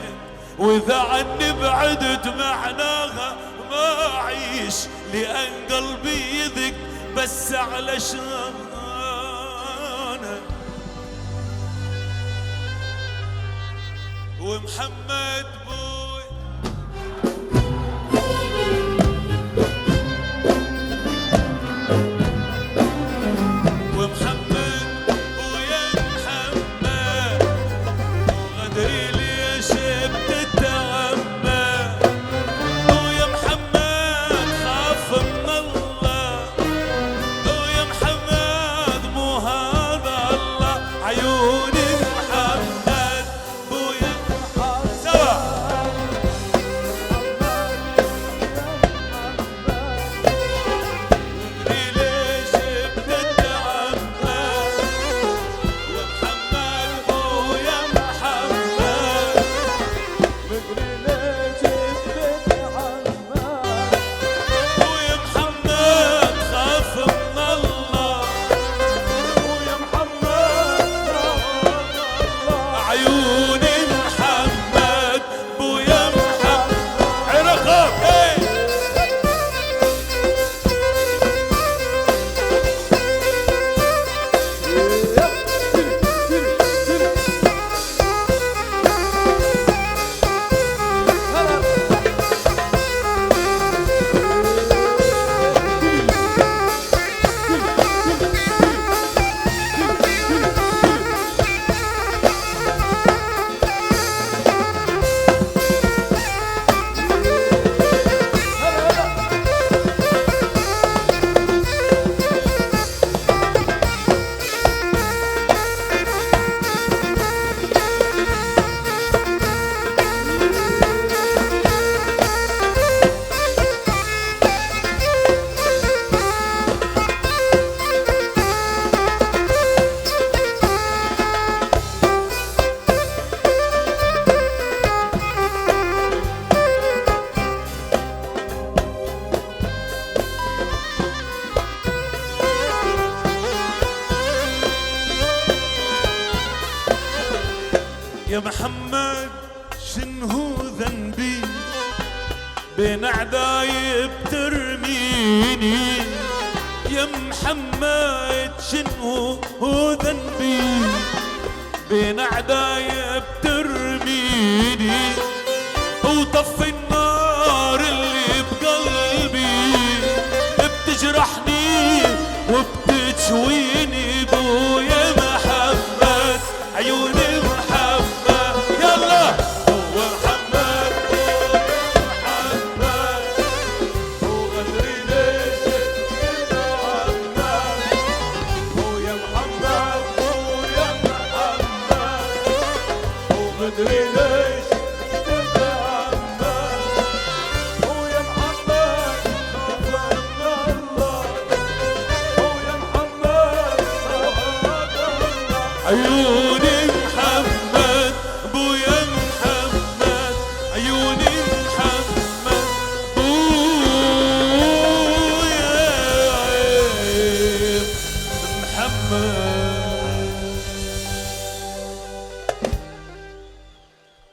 واذا عني بعدت معناها ما اعيش، لان قلبي يذك بس علشانك. ومحمد بوي ومحمد ويا محمد وغدري ليش يا محمد شنو ذنبي بين عداي بترميني يا محمد شنو ذنبي بين عداي بترميني وطفي النار اللي بقلبي بتجرحني وبتشويني بويا محمد عيوني محمد يلا هو محمد هو غدري ليش انت محمد هو يا محمد هو يا محمد هو غدري ليش انت محمد هو يا محمد توفى الله هو يا محمد توفى الله عيوني محمد بويا محمد عيوني محمد بويا محمد.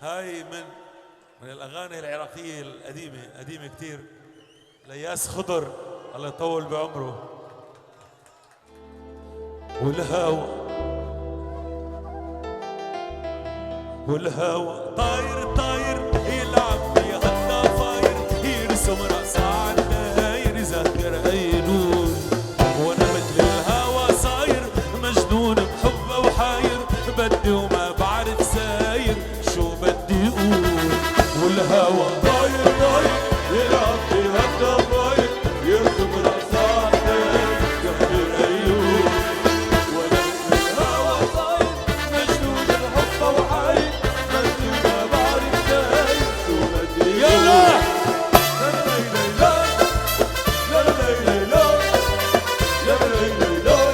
هاي من الاغاني العراقيه قديمه كتير لياس خضر الله يطول بعمره. والهوى طاير طاير يلعب في هالضفاير يرسم راس على الداير يذكر اي نور وانا مثل الهوى صاير مجنون بحبه وحاير بدي وما بعرف ساير شو بدي اقول. والهوى طاير طاير يلعب في هالضفاير يرسم رأسه عالداير يحضر أيوب وأنا مثل الهوى طاير مجنون بحبه وحاير بدي وما بعرف ساير شو بدي يلا لا لا لا لا لا لا لا لا لا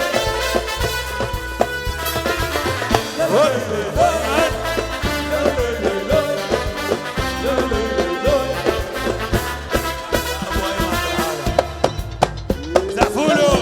زعفولو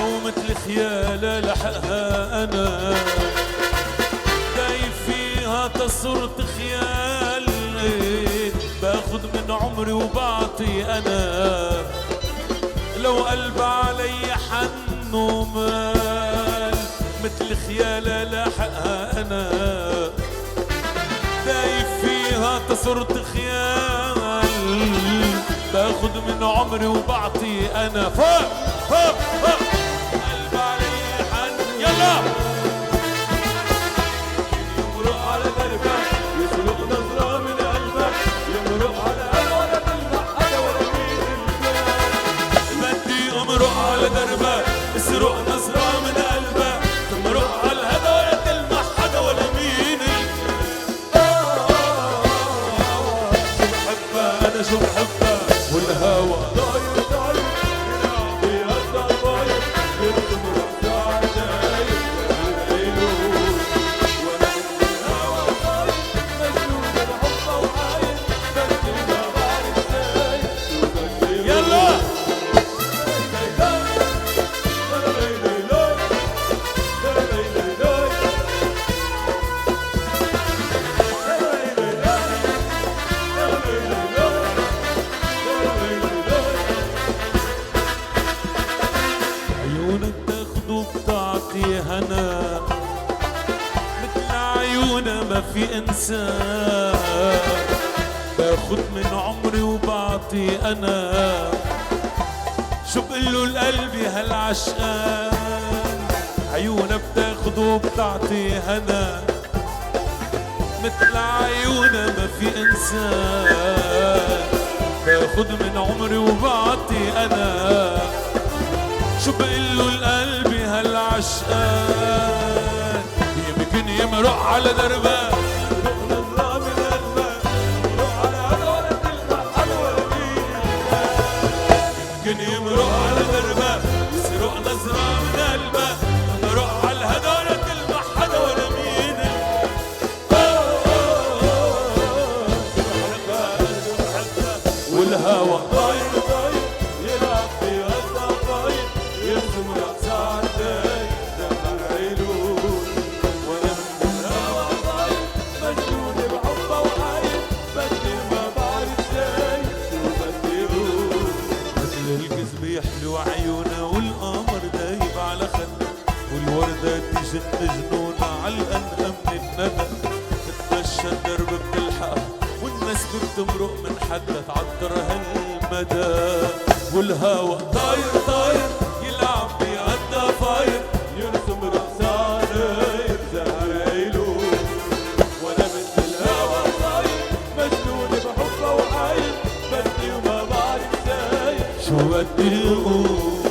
ومثل خيالة لحقها أنا دايب فيها تصرت خيال باخد من عمري وبعطي أنا لو قلب علي حن ومال مثل خيالة لاحقها أنا دايب فيها تصرت خيال باخد من عمري وبعطي أنا فوق فوق فوق قلب علي حن يلا يمرق على قلبك يسلق نظرة من قلبك يمرق على قلبك المحكة ولا مين بدي امرق على دربك اسرق نظرة من قلبك تمرق على الهدى ولا تلمح حدا ولا مين شو بحبها انا شو بحبها والهوى طاير طاير يلعب في هالضفاير يرسم رأسه عالداير يحضر أيوب وأنا مثل الهوى طاير مجنون بحبه وحاير بدي وما بعرف ساير شو بدي يلا عيونك تاخد وبتعطي هنا مثل عيونها ما في انسان باخد من عمري وبعطي انا شو بقله لقلبي هالعشقان عيونها بتاخد وبتعطي هنا مثل عيونها ما في انسان باخد من عمري وبعطي انا شو بقله لقلبي هالعشقان يمكن يمرق على دربك نظرة من قلبك يمرق على هذا ولا تلمح حدا ولا مين يمكن يمرق على والهوى طاير طاير يلعب في غزة طاير يرسم رقصة عالداير دمر عيلون وانا من الهوى طاير مجنون بحبه وعاير بدي ما بعرف ازاي شو بدي اقول مثل الكذب يحلو عيونه والقمر دايب على خده والوردة تجن جنونة عالأنقى من الندى تتمشى الدرب بتلحقها والناس بتمرق من حدها تعطر هالمدى والهوا طاير طاير يلعب بيغدى فاير يرسم رقصة عالداير زهر عيلون وانا مثل الهوى طاير مجنون بحبه وعاير بدي وما بعرف ازاي شو بدي اقول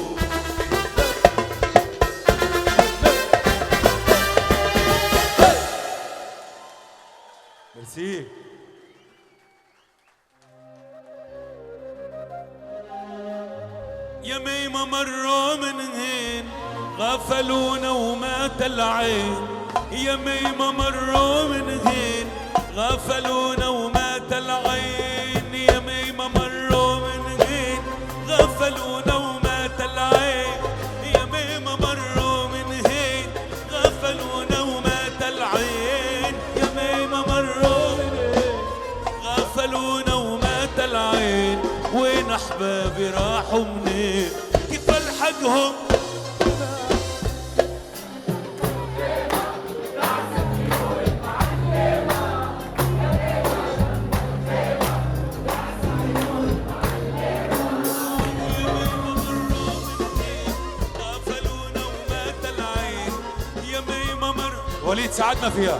ميرسي يا ميمة مروا من هين غفلونا ومات العين يا ميمة مروا من هين غفلونا ومات العين يا ميمة مروا من هين غفلونا ومات العين يا ميمة مروا من هين غفلونا ومات العين يا ميمة مروا من هين غفلونا ومات العين وين احبابي راحوا منين كيف الحقهم غفلونا ومات العين يا ميمة وليد ساعدنا فيها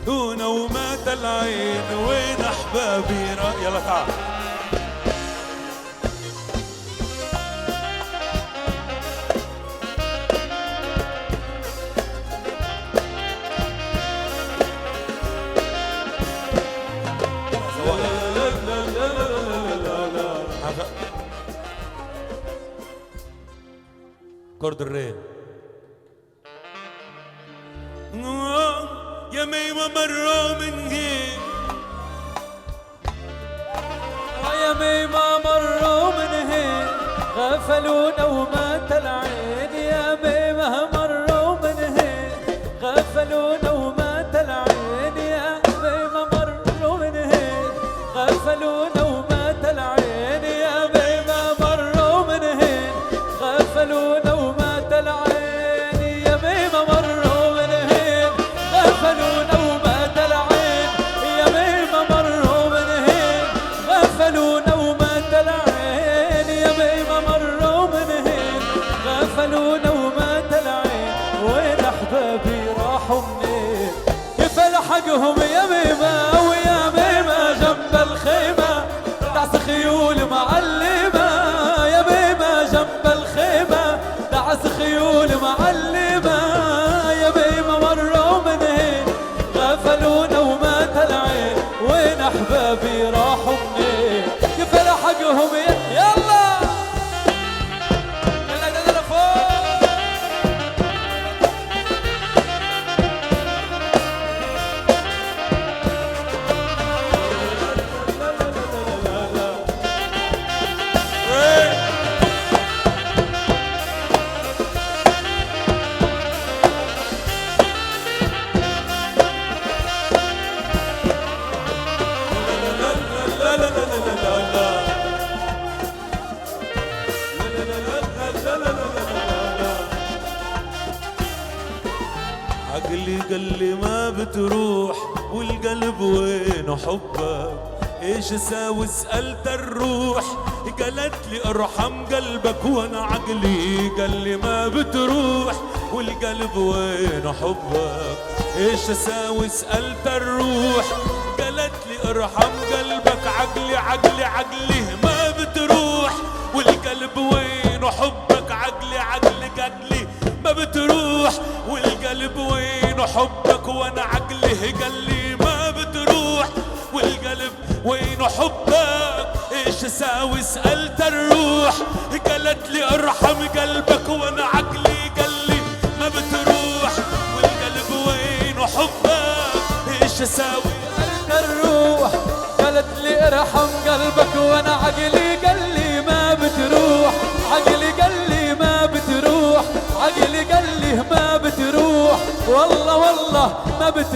غفلونا ومات العين وين احبابي يلا تعال كورد الري يا ميمة مروا من هين يا ميمة مروا من هين غفلونا ومات العين يا ميمة مروا من هين غفلونا ومات العين يا ميمة مروا من هين غفلونا ومات العين يا ميمة مروا من هين غفلونا ومات العين يا ميمة مروا من هين غفلونا ومات العين يا ميمة مروا من هين غفلونا ومات العين يا ميمة مروا من هين غفلونا ومات العين وين احبابي راحوا منين كيف الحقهم يا ميمة ويا ميمة جنب الخيمة دعس خيول معلمة يا ميمة جنب الخيمة دعس خيول معلمة يا ميمة مروا من هين غفلونا ومات العين وين احبابي راحوا منين كيف الحقهم يلا يلا فوق عقلي قال لي ما بتروح والقلب وين حبك ايش اساوي سألت الروح قالت لي ارحم قلبك وانا عقلي قال لي ما بتروح والقلب وين حبك ايش اساوي سألت الروح قالت لي ارحم قلبك عقلي ما بتروح والقلب وين حبك عقلي ما بتروح والقلب وين حبك وانا عقلي قال لي ما بتروح والقلب وين حبك ايش اساوي سألت الروح قالت لي ارحم قلبك وانا عقلي قال لي ما بتروح والقلب وين حبك ايش اساوي سألت الروح قالت لي ارحم قلبك وانا عقلي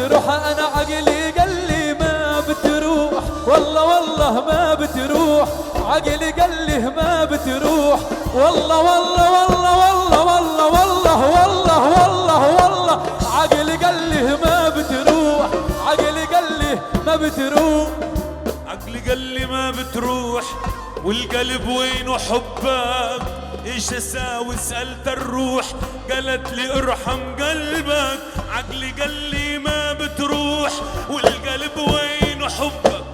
بتروح انا عقلي قال لي ما بتروح، والله والله ما بتروح، عقلي قال لي ما بتروح، والله والله والله والله والله والله والله والله والله عقلي قال لي ما بتروح، عقلي قال لي ما بتروح، عقلي قال لي ما بتروح، والقلب وينه حبك؟ ايش اساوي؟ سألت الروح قالت لي ارحم قلبك. عقلي قال لي ما بتروح، والقلب وينه حبك؟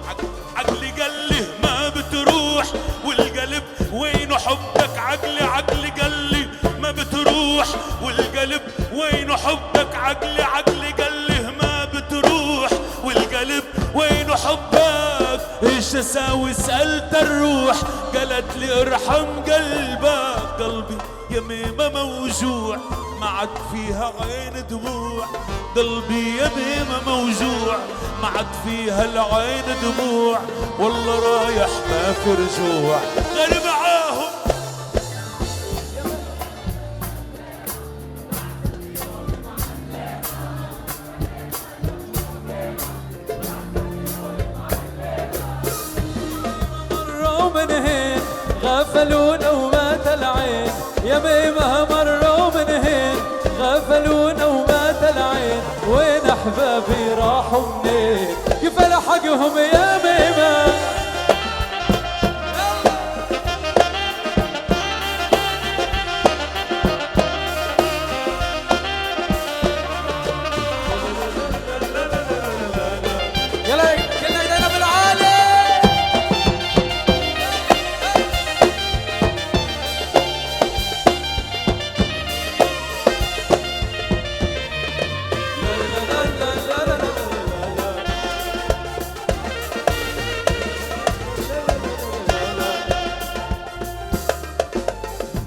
عقلي قال لي ما بتروح، والقلب وينه حبك؟ عقلي قال لي ما بتروح، والقلب وينه حبك؟ عقلي قال لي ما بتروح، والقلب وينه حبك؟ ايش اساوي؟ سألت الروح قالت لي ارحم قلبك. قلبي يميمة موجوع ما عاد فيها عين دموع، قلبي يميمة موجوع ما عاد فيها العين دموع، والله رايح ما في رجوع غير معاهم. من هين غفلونا ومات العين، يميمة مروا من هين غفلونا ومات العين، وين احبابي راحوا منين؟ كيف الحقهم يا ميمة؟ يلا كلنا ايدينا بالعالي.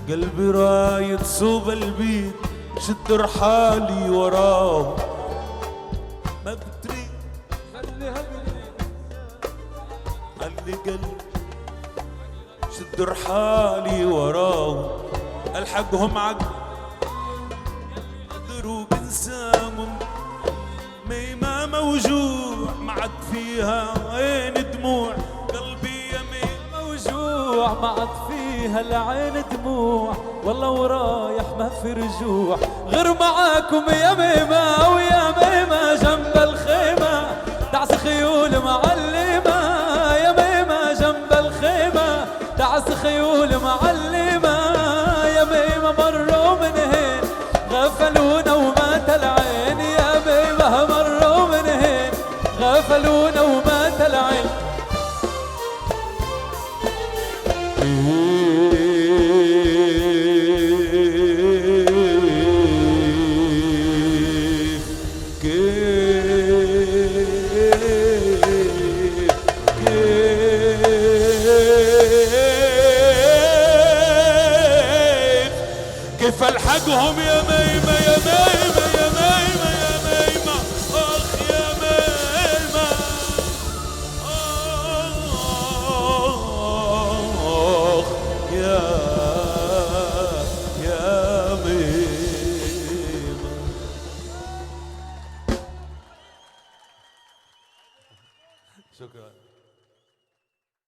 قلبي رايد صوب البيت شد رحالي وراه، ما بتريد علي قلبي شد رحالي وراه، الحقهم عقل قدروا بنساهم. ميمة موجوع ما عاد فيها عين دموع، قلبي يمين موجوع ما عاد فيها العين دموع، والله ورايح ما في رجوع غير معاكم يا ميمة. ويا ميمة جنب الخيمة دعس خيول معلمة، يا ميمة جنب الخيمة دعس خيول معلمة، يا ميمة مروا من هين غفلونا ومات العين، يا ميمة مروا من هين غفلونا ومات العين. كيف الحقهم يا ميمة يا ميمة يا ميمة يا ميمة؟ اخ يا ميمة، اخ يا ميمة. شكرا.